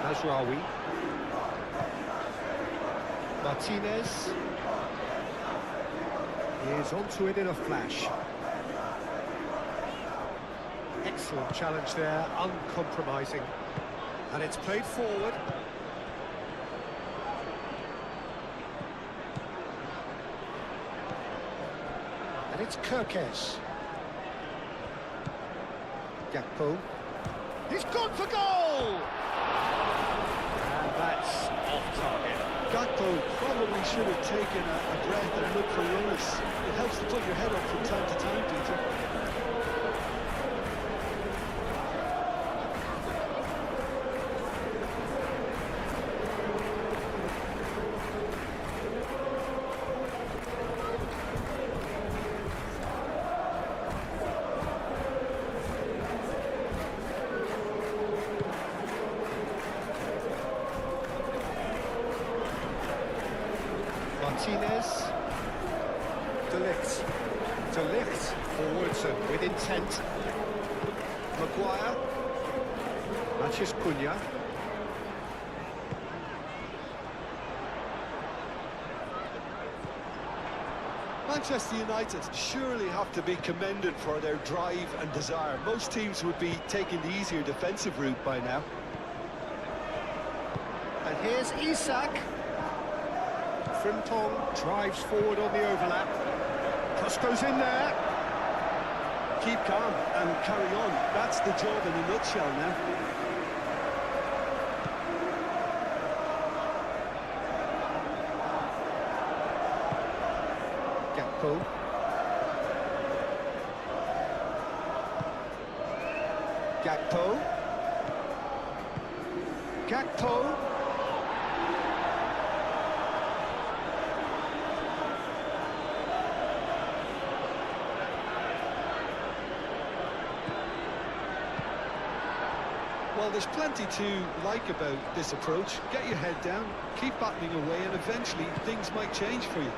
Mazraoui. Martinez is onto it in a flash. Excellent challenge there, uncompromising. And it's played forward. And it's Kirkes. Gakpo. He's gone for goal! And that's off target. Gakpo probably should have taken a breath and looked for runners. It helps to put your head up from time to time, Peter. Martinez. De Ligt. De Ligt forwards and with intent. Maguire. Matheus Cunha. Manchester United surely have to be commended for their drive and desire. Most teams would be taking the easier defensive route by now. And here's Isak. Frimpong drives forward on the overlap. Cross goes in there. Keep calm and carry on. That's the job in a nutshell now. Gakpo. Gakpo. Gakpo. Well, there's plenty to like about this approach. Get your head down, keep battling away, and eventually things might change for you.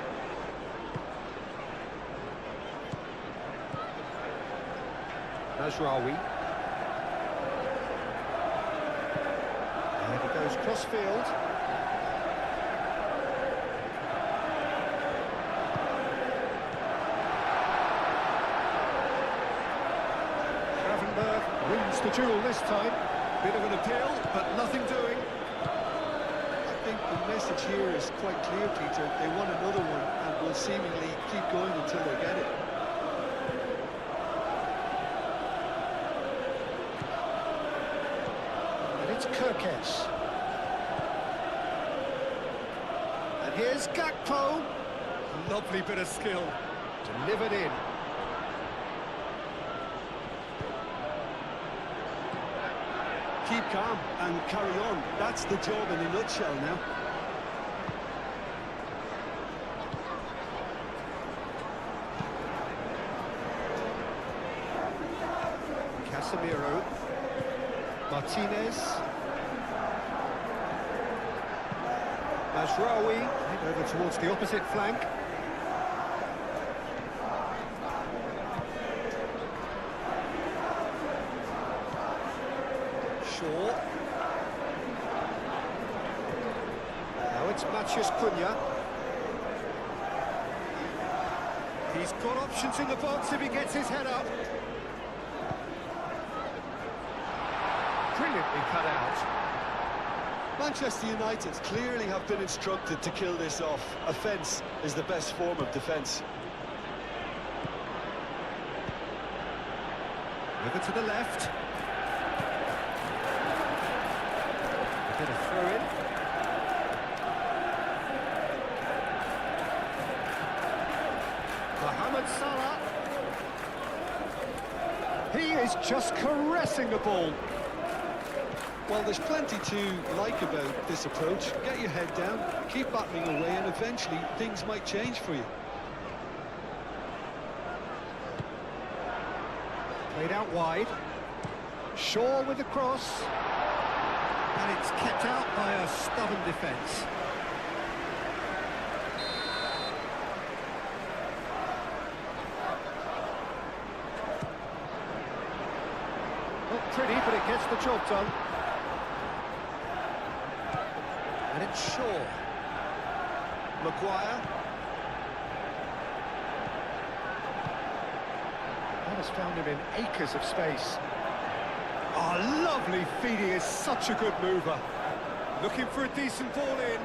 Mazraoui. goes cross-field. Raundler wins the duel this time. Bit of an appeal, but nothing doing. I think the message here is quite clear, Peter. They want another one and will seemingly keep going until they get it. And it's Kirkes. And here's Gakpo. Lovely bit of skill. Delivered in. Keep calm and carry on. That's the job in a nutshell now. Casemiro. Martinez. Mazraoui over towards the opposite flank. Shaw. Now it's Matheus Cunha. He's got options in the box if he gets his head up. Brilliantly cut out. Manchester United clearly have been instructed to kill this off. Offence is the best form of defence. Over to the left. A bit of throw in. Mohamed Salah. He is just caressing the ball. Well, there's plenty to like about this approach. Get your head down, keep battling away, and eventually things might change for you. Played out wide. Shaw with the cross. And it's kept out by a stubborn defence. Not pretty, but it gets the job done. And it's Shaw. Maguire. That has found him in acres of space. Oh, lovely feed. He is such a good mover. Looking for a decent ball in.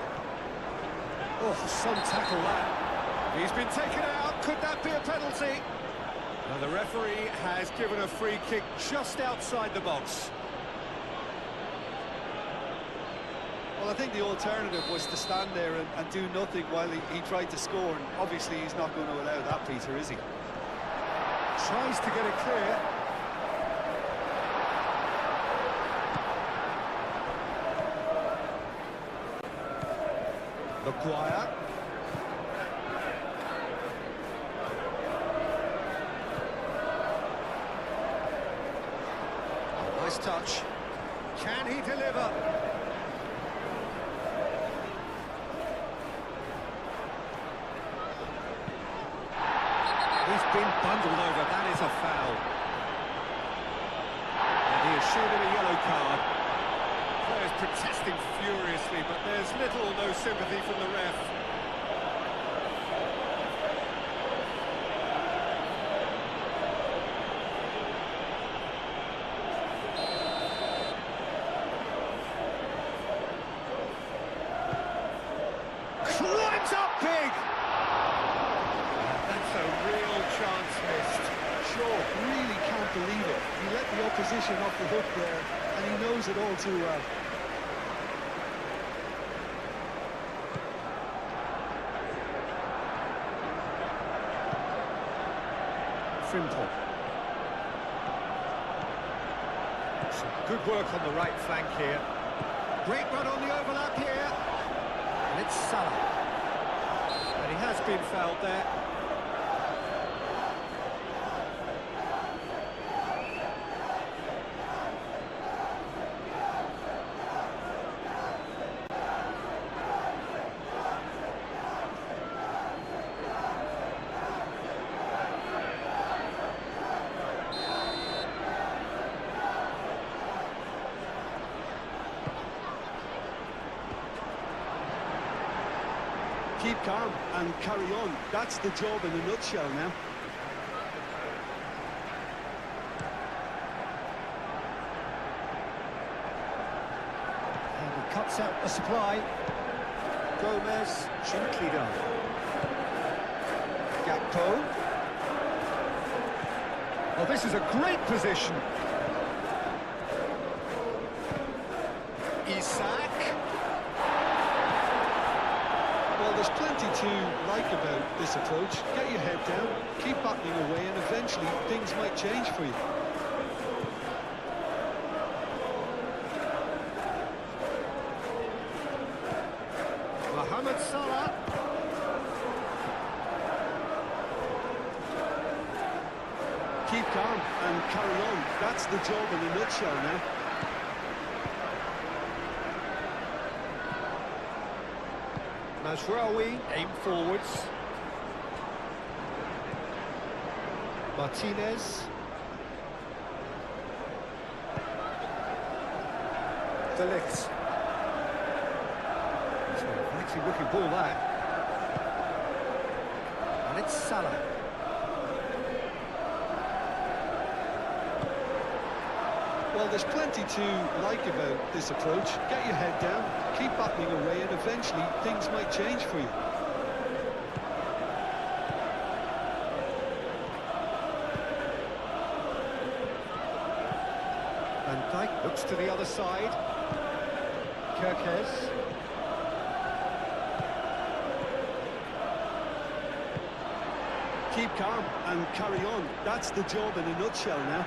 Oh, some tackle that. He's been taken out. Could that be a penalty? Now the referee has given a free kick just outside the box. Well, I think the alternative was to stand there and do nothing while he tried to score, and obviously he's not going to allow that, Peter, is he? Tries to get it clear. Maguire. Oh, nice touch. Can he deliver? He's been bundled over. That is a foul. And he has shown him a yellow card. Players protesting furiously, but there's little or no sympathy from the ref. Climbs up big! That's a real chance missed. Shaw really can't believe it. He let the opposition off the hook there, and he knows it all too well. Frimpong. Some good work on the right flank here. Great run on the overlap here. And it's Salah. And he has been fouled there. Keep calm and carry on. That's the job in a nutshell now. And he cuts out the supply. Gomez, gently done. Gakpo. Oh, this is a great position. Isak. Well, there's plenty to like about this approach. Get your head down, keep battling away, and eventually things might change for you. Mohamed Salah. Keep calm and carry on. That's the job in a nutshell now. Mazraoui, aim forwards. Martinez. De Ligt. It's an inviting looking ball that. And it's Salah. Well, there's plenty to like about this approach. Get your head down, keep battling away, and eventually things might change for you. Van Dijk looks to the other side. Kerkez. Keep calm and carry on. That's the job in a nutshell now.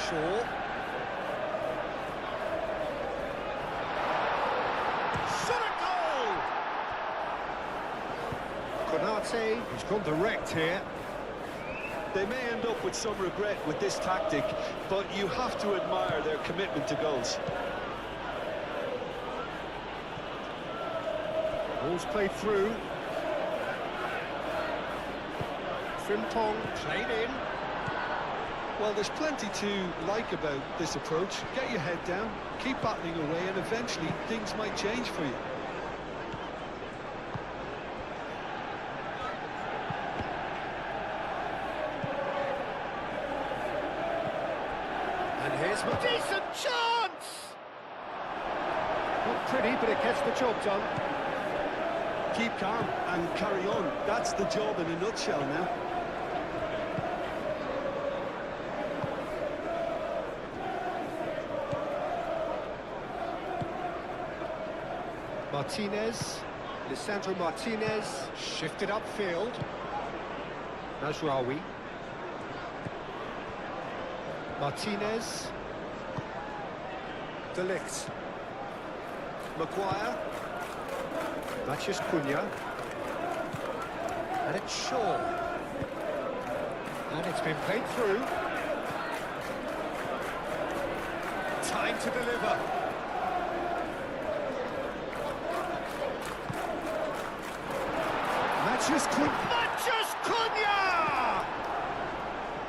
Shaw. Shot a goal! Konate, he's gone direct here. They may end up with some regret with this tactic, but you have to admire their commitment to goals. Ball's played through. Frimpong played in. Well, there's plenty to like about this approach. Get your head down, keep battling away, and eventually things might change for you. And here's a decent chance! Not pretty, but it gets the job done. Keep calm and carry on. That's the job in a nutshell now. Martinez, Lisandro Martinez, shifted upfield. Mazraoui. Martinez. De Ligt. Maguire. Matheus Cunha. And it's Shaw. And it's been played through. Time to deliver. Matheus Cunha!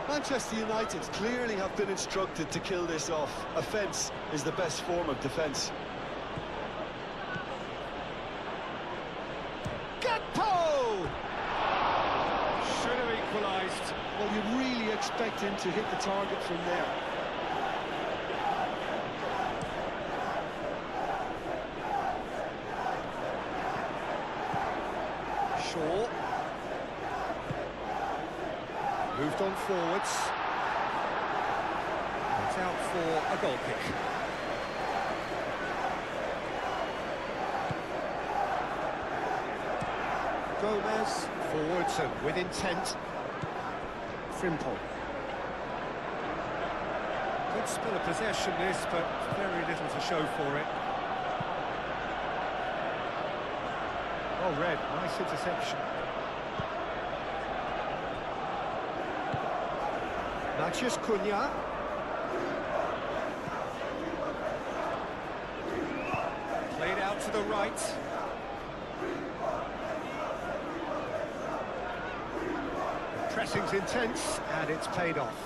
Manchester United clearly have been instructed to kill this off. Offence is the best form of defence. Gakpo! Should have equalised. Well, you really expect him to hit the target from there. Shaw. Moved on forwards. It's out for a goal kick. Gomez, forwards and with intent. Frimpong. Good spell of possession this, but very little to show for it. Well read, nice interception. Matheus Cunha. Played out to the right. pressing's intense, and it's paid off.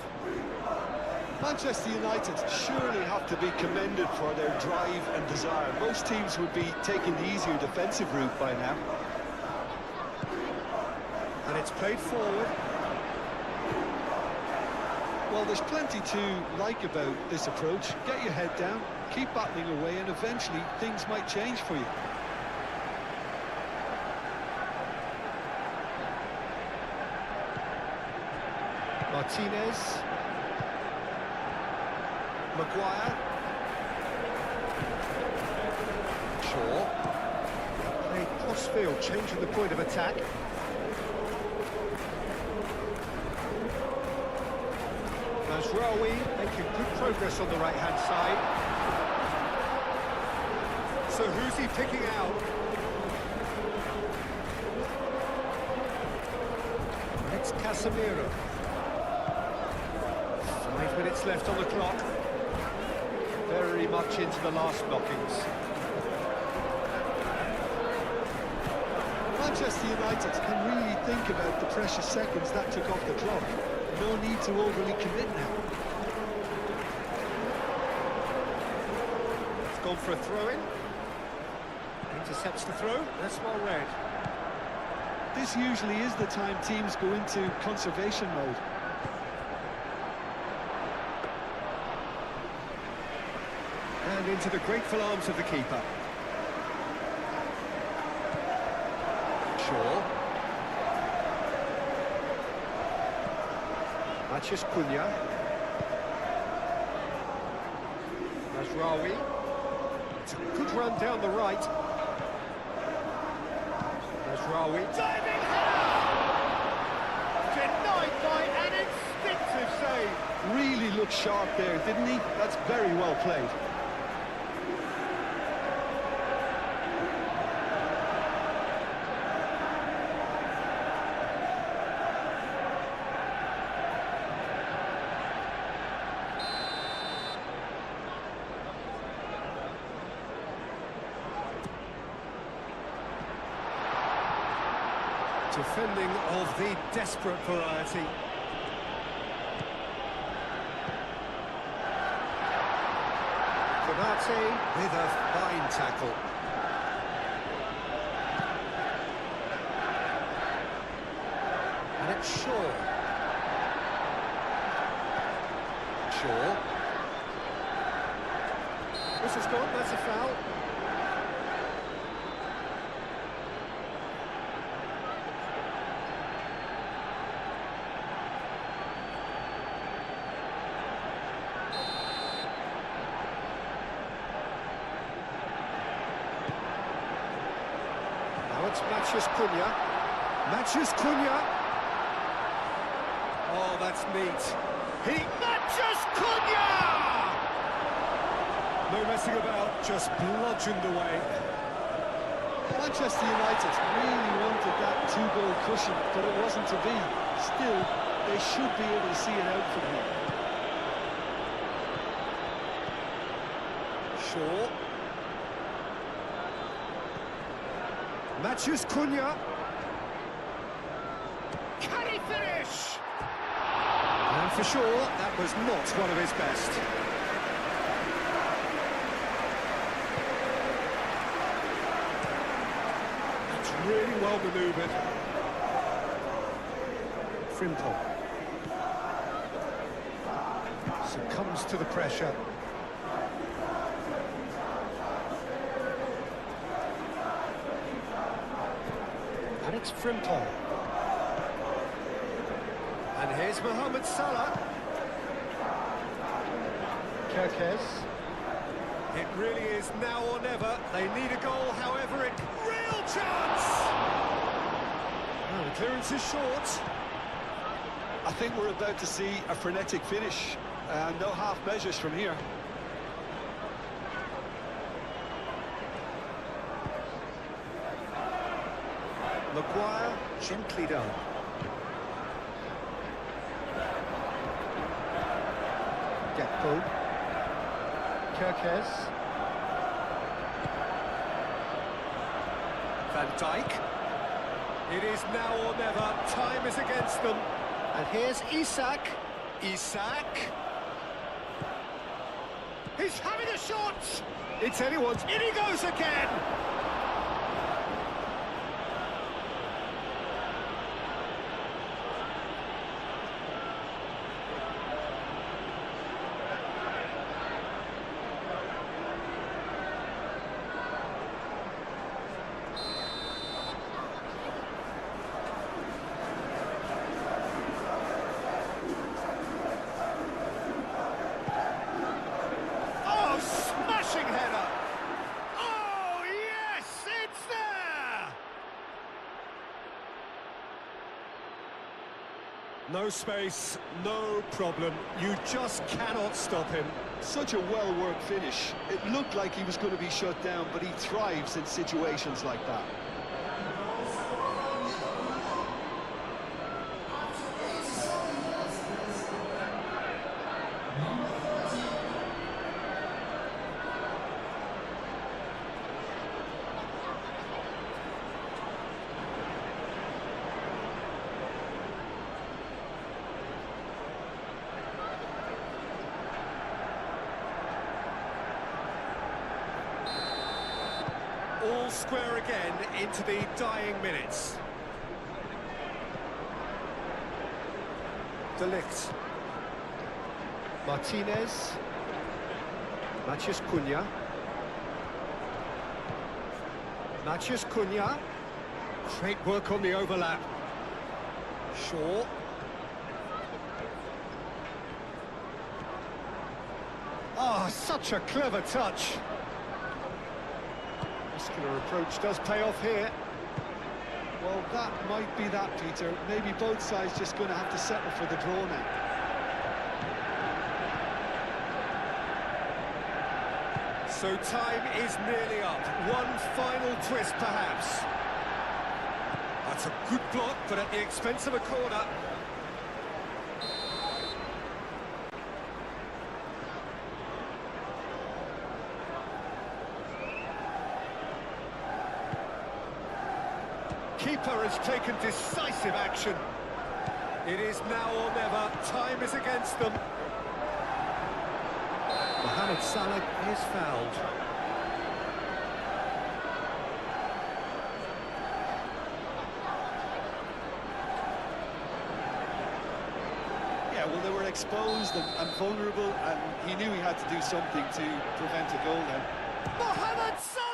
Manchester United surely have to be commended for their drive and desire. Most teams would be taking the easier defensive route by now. And it's played forward. Well, there's plenty to like about this approach. Get your head down, keep battling away, and eventually things might change for you. Martinez. Maguire. Shaw. Played cross-field, changing the point of attack. Mazraoui making good progress on the right-hand side. So who's he picking out? It's Casemiro. 5 minutes left on the clock. Very much into the last knockings. Manchester United can really think about the precious seconds that took off the clock. No need to overly commit now. It's gone for a throw-in. Intercepts the throw. That's well read. This usually is the time teams go into conservation mode. And into the grateful arms of the keeper. Shaw. Mathias Cunha. Mazraoui. It's a good run down the right. Mazraoui. Diving header! Denied by an instinctive save. Really looked sharp there, didn't he? That's very well played. Defending of the desperate variety. Konate with a fine tackle. And it's Shaw. Shaw. This is gone, that's a foul. It's Mathias Cunha. Mathias Cunha. Oh, that's neat. Mathias Cunha! No messing about, just bludgeoned away. Manchester United really wanted that two-goal cushion, but it wasn't to be. Still, they should be able to see it out from here. Shaw. Mathias Cunha. Can he finish? And for sure, that was not one of his best. That's really well manoeuvred. Frimpong succumbs to the pressure. And it's Frimpong. And here's Mohamed Salah. Kerkez. It really is now or never. They need a goal, however, real chance! Oh, the clearance is short. I think we're about to see a frenetic finish. No half measures from here. Maguire, gently done. Gakpo. Kerkez. Van Dijk. It is now or never. Time is against them. And here's Isak. Isak. He's having a shot! It's anyone's. In he goes again! Oh, smashing header! Oh, yes, it's there! No space, no problem. You just cannot stop him. Such a well-worked finish. It looked like he was going to be shut down, but he thrives in situations like that. All square again into the dying minutes. De Ligt. Martinez. Matheus Cunha. Matheus Cunha. Great work on the overlap. Shaw. Ah, such a clever touch. Muscular approach does pay off here. Well, that might be that, Peter. Maybe both sides just going to have to settle for the draw now. So time is nearly up. One final twist, perhaps. That's a good block, but at the expense of a corner. Keeper has taken decisive action. It is now or never. Time is against them. Mohamed Salah is fouled. Yeah, well, they were exposed and vulnerable, and he knew he had to do something to prevent a goal then. Mohamed Salah!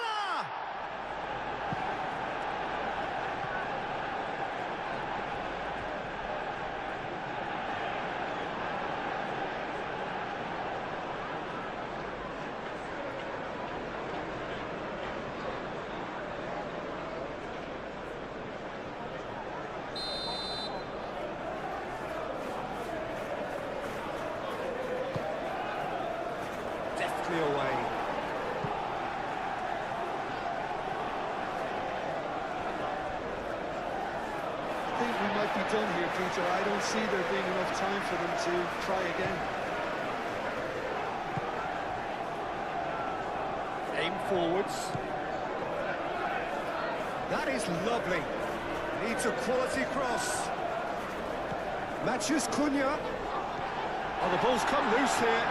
Deftly away. I think we might be done here, Peter. I don't see there being enough time for them to try again. Aim forwards. That is lovely. Needs a quality cross. Matheus Cunha. Oh, the ball's come loose here.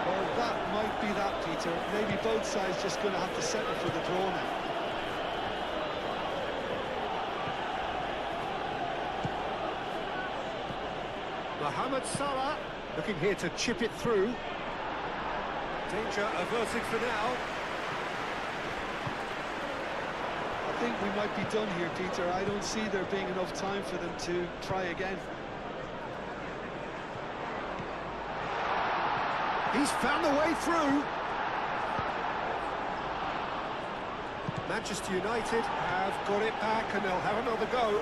Well, that might be that, Peter. Maybe both sides just going to have to settle for the draw now. Mohamed Salah looking here to chip it through. Danger averted for now. I think we might be done here, Peter. I don't see there being enough time for them to try again. He's found a way through. Manchester United have got it back and they'll have another go.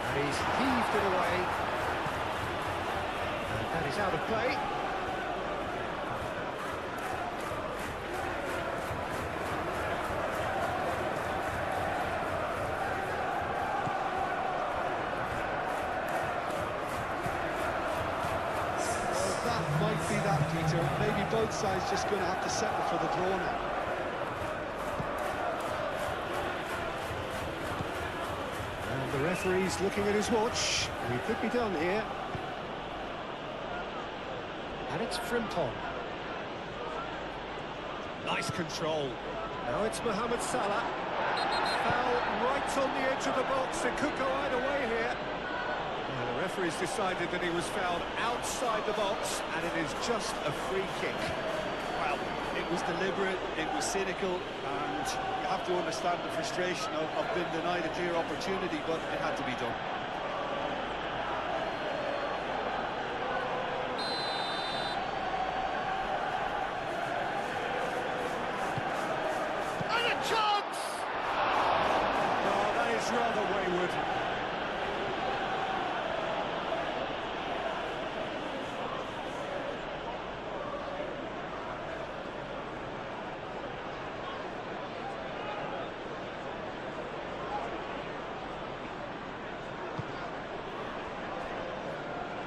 And he's heaved it away. And that is out of play. Might be that, Peter. Maybe both sides just going to have to settle for the draw now. And the ref referee's looking at his watch. We could be done here. And it's Frimpong. Nice control. Now it's Mohamed Salah. Foul right on the edge of the box. It could go either way here. And the referee's decided that he was fouled outside the box, and it is just a free kick. Well, it was deliberate, it was cynical, and you have to understand the frustration of being denied a clear opportunity, but it had to be done. And a chance! Oh, that is rather wayward.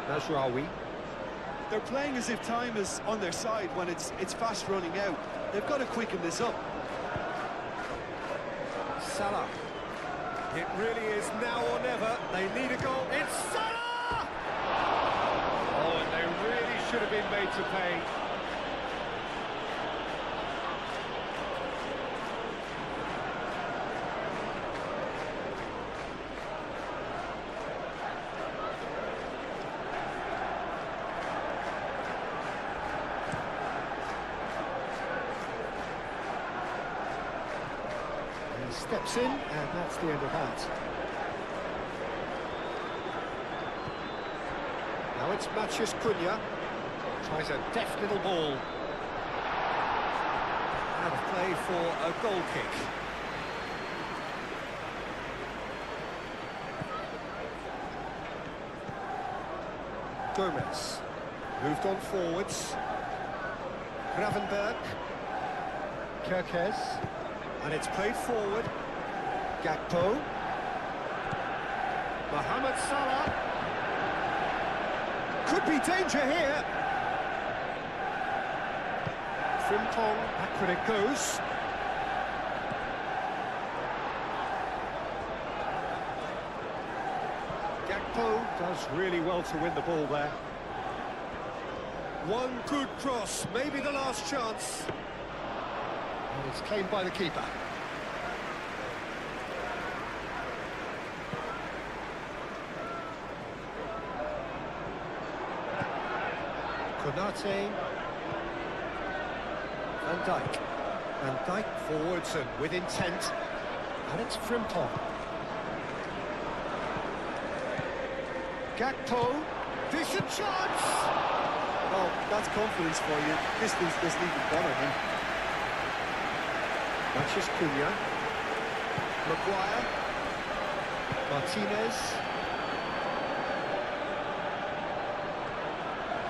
Nasraoui. They're playing as if time is on their side when it's fast running out. They've got to quicken this up. Salah. It really is now or never. They need a goal. It's Salah! Oh, and they really should have been made to pay. Steps in, and that's the end of that. Now it's Matheus Cunha. Tries a deft little ball. Out of play for a goal kick. Gomez. Moved on forwards. Gravenberg. Kerkez. And it's played forward. Gakpo. Mohamed Salah. Could be danger here. Frimpong, backward it goes. Gakpo does really well to win the ball there. One good cross, maybe the last chance. And it's claimed by the keeper. Konate. Van Dijk. Van Dijk forwards and with intent. And it's Frimpong. Gakpo. Decent chance! Well, that's confidence for you. This league is better, man. Matheus Cunha. Maguire. Martinez.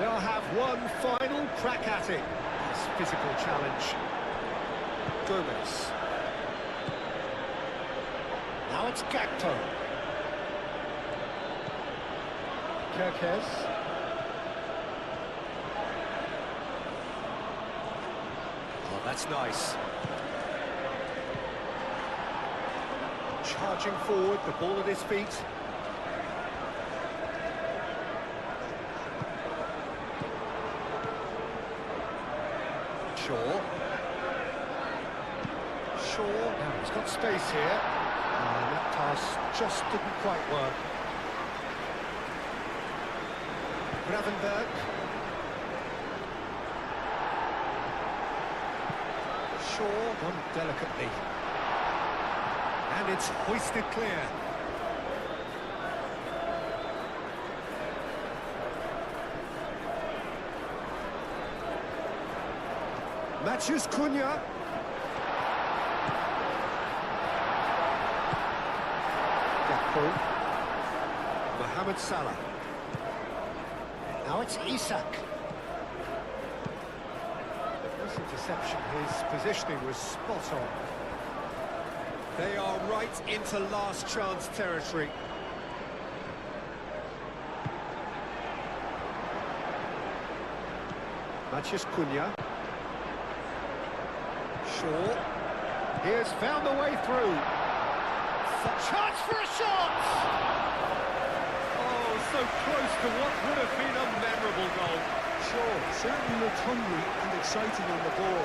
They'll have one final crack at it. This physical challenge. Gomez. Now it's Gakpo. Kerkez. Oh, that's nice. Charging forward, the ball at his feet. Shaw. Now he's got space here. And that pass just didn't quite work. Gravenberg. Shaw done delicately. And it's hoisted clear. Matheus Cunha. Gakpo. Mohamed Salah. Now it's Isak. This interception, his positioning was spot on. They are right into last chance territory. Matheus Cunha. Shaw. He has found the way through. Chance for a shot! close to what would have been a memorable goal. Sure, certainly looked hungry and exciting on the ball.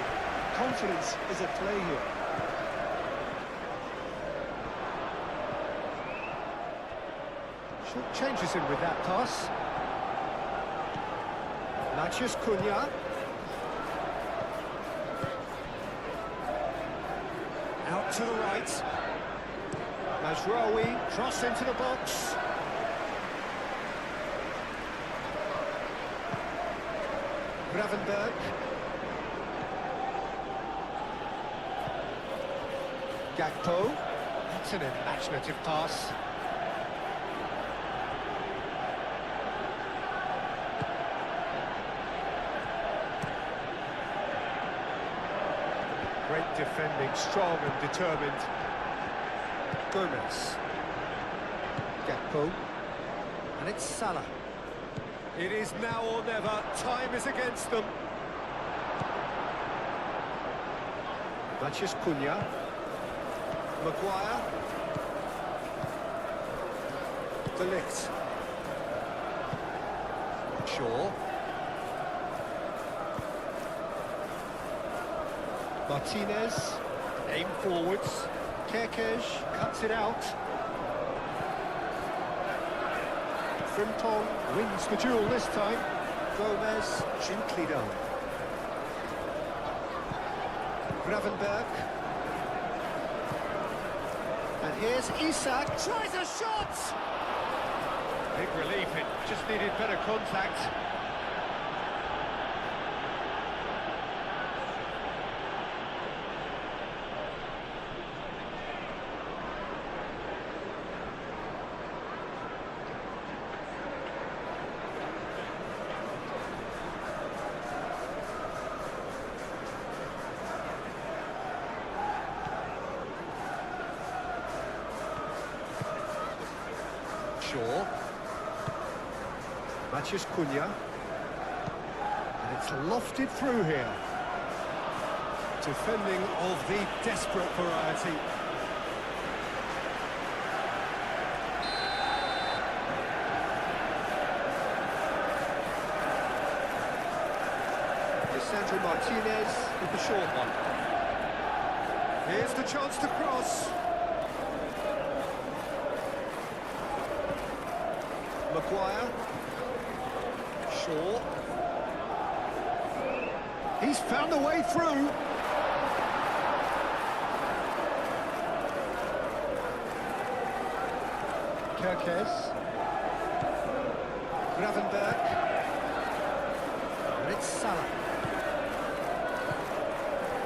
Confidence is at play here. Changes in with that pass. Maciej Cunha. Out to the right. Mazraoui, cross into the box. Gravenberg. Gakpo. That's an imaginative pass. Great defending, strong and determined. Gomez. Gakpo. And it's Salah. It is now or never. Time is against them. Maciej Cunha. Maguire. De Ligt. Shaw. Martinez. Aim forwards. Kerkez cuts it out. Frimpong wins the duel this time. Gomez gently done. Gravenberg. And here's Isak. Tries a shot! Big relief, it just needed better contact. Shaw. Maciej Cunha. And it's lofted through here. Defending of the desperate variety. Lisandro Martinez with the short one. Here's the chance to cross. Maguire. Shaw. He's found a way through. Kerkez. Gravenberg. And it's Salah.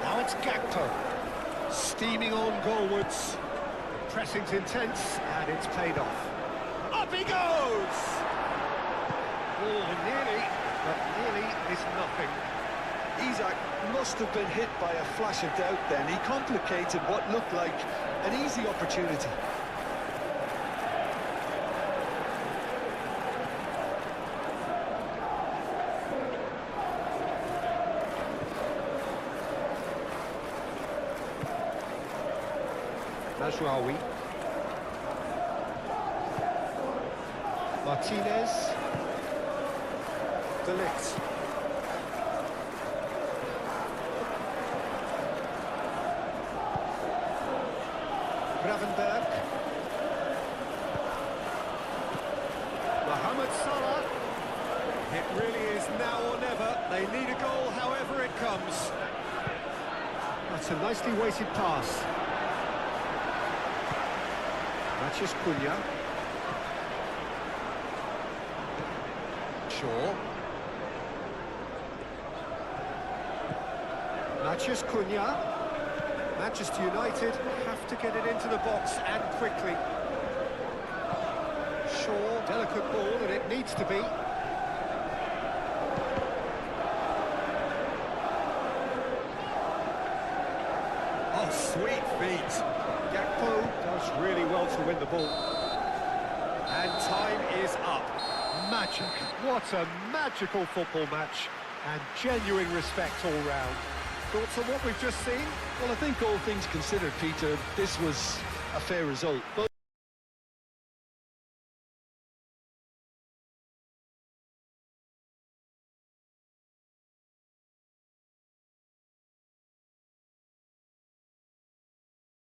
Now it's Gakpo. Steaming on goalwards. Pressing's intense, and it's paid off. Up he goes! Oh, nearly, but nearly is nothing. Isak must have been hit by a flash of doubt then. He complicated what looked like an easy opportunity. Mazraoui. Martinez. De Ligt. Gravenberg. Mohamed Salah. It really is now or never. They need a goal however it comes. That's a nicely weighted pass. Maciej Cunha. Shaw. Maciej Cunha. Manchester United have to get it into the box and quickly. Shaw, delicate ball, and it needs to be. Oh, sweet feet. Gakpo does really well to win the ball. And time is up. Magic. What a magical football match. And genuine respect all round. Thoughts on what we've just seen? Well, I think all things considered, Peter, this was a fair result.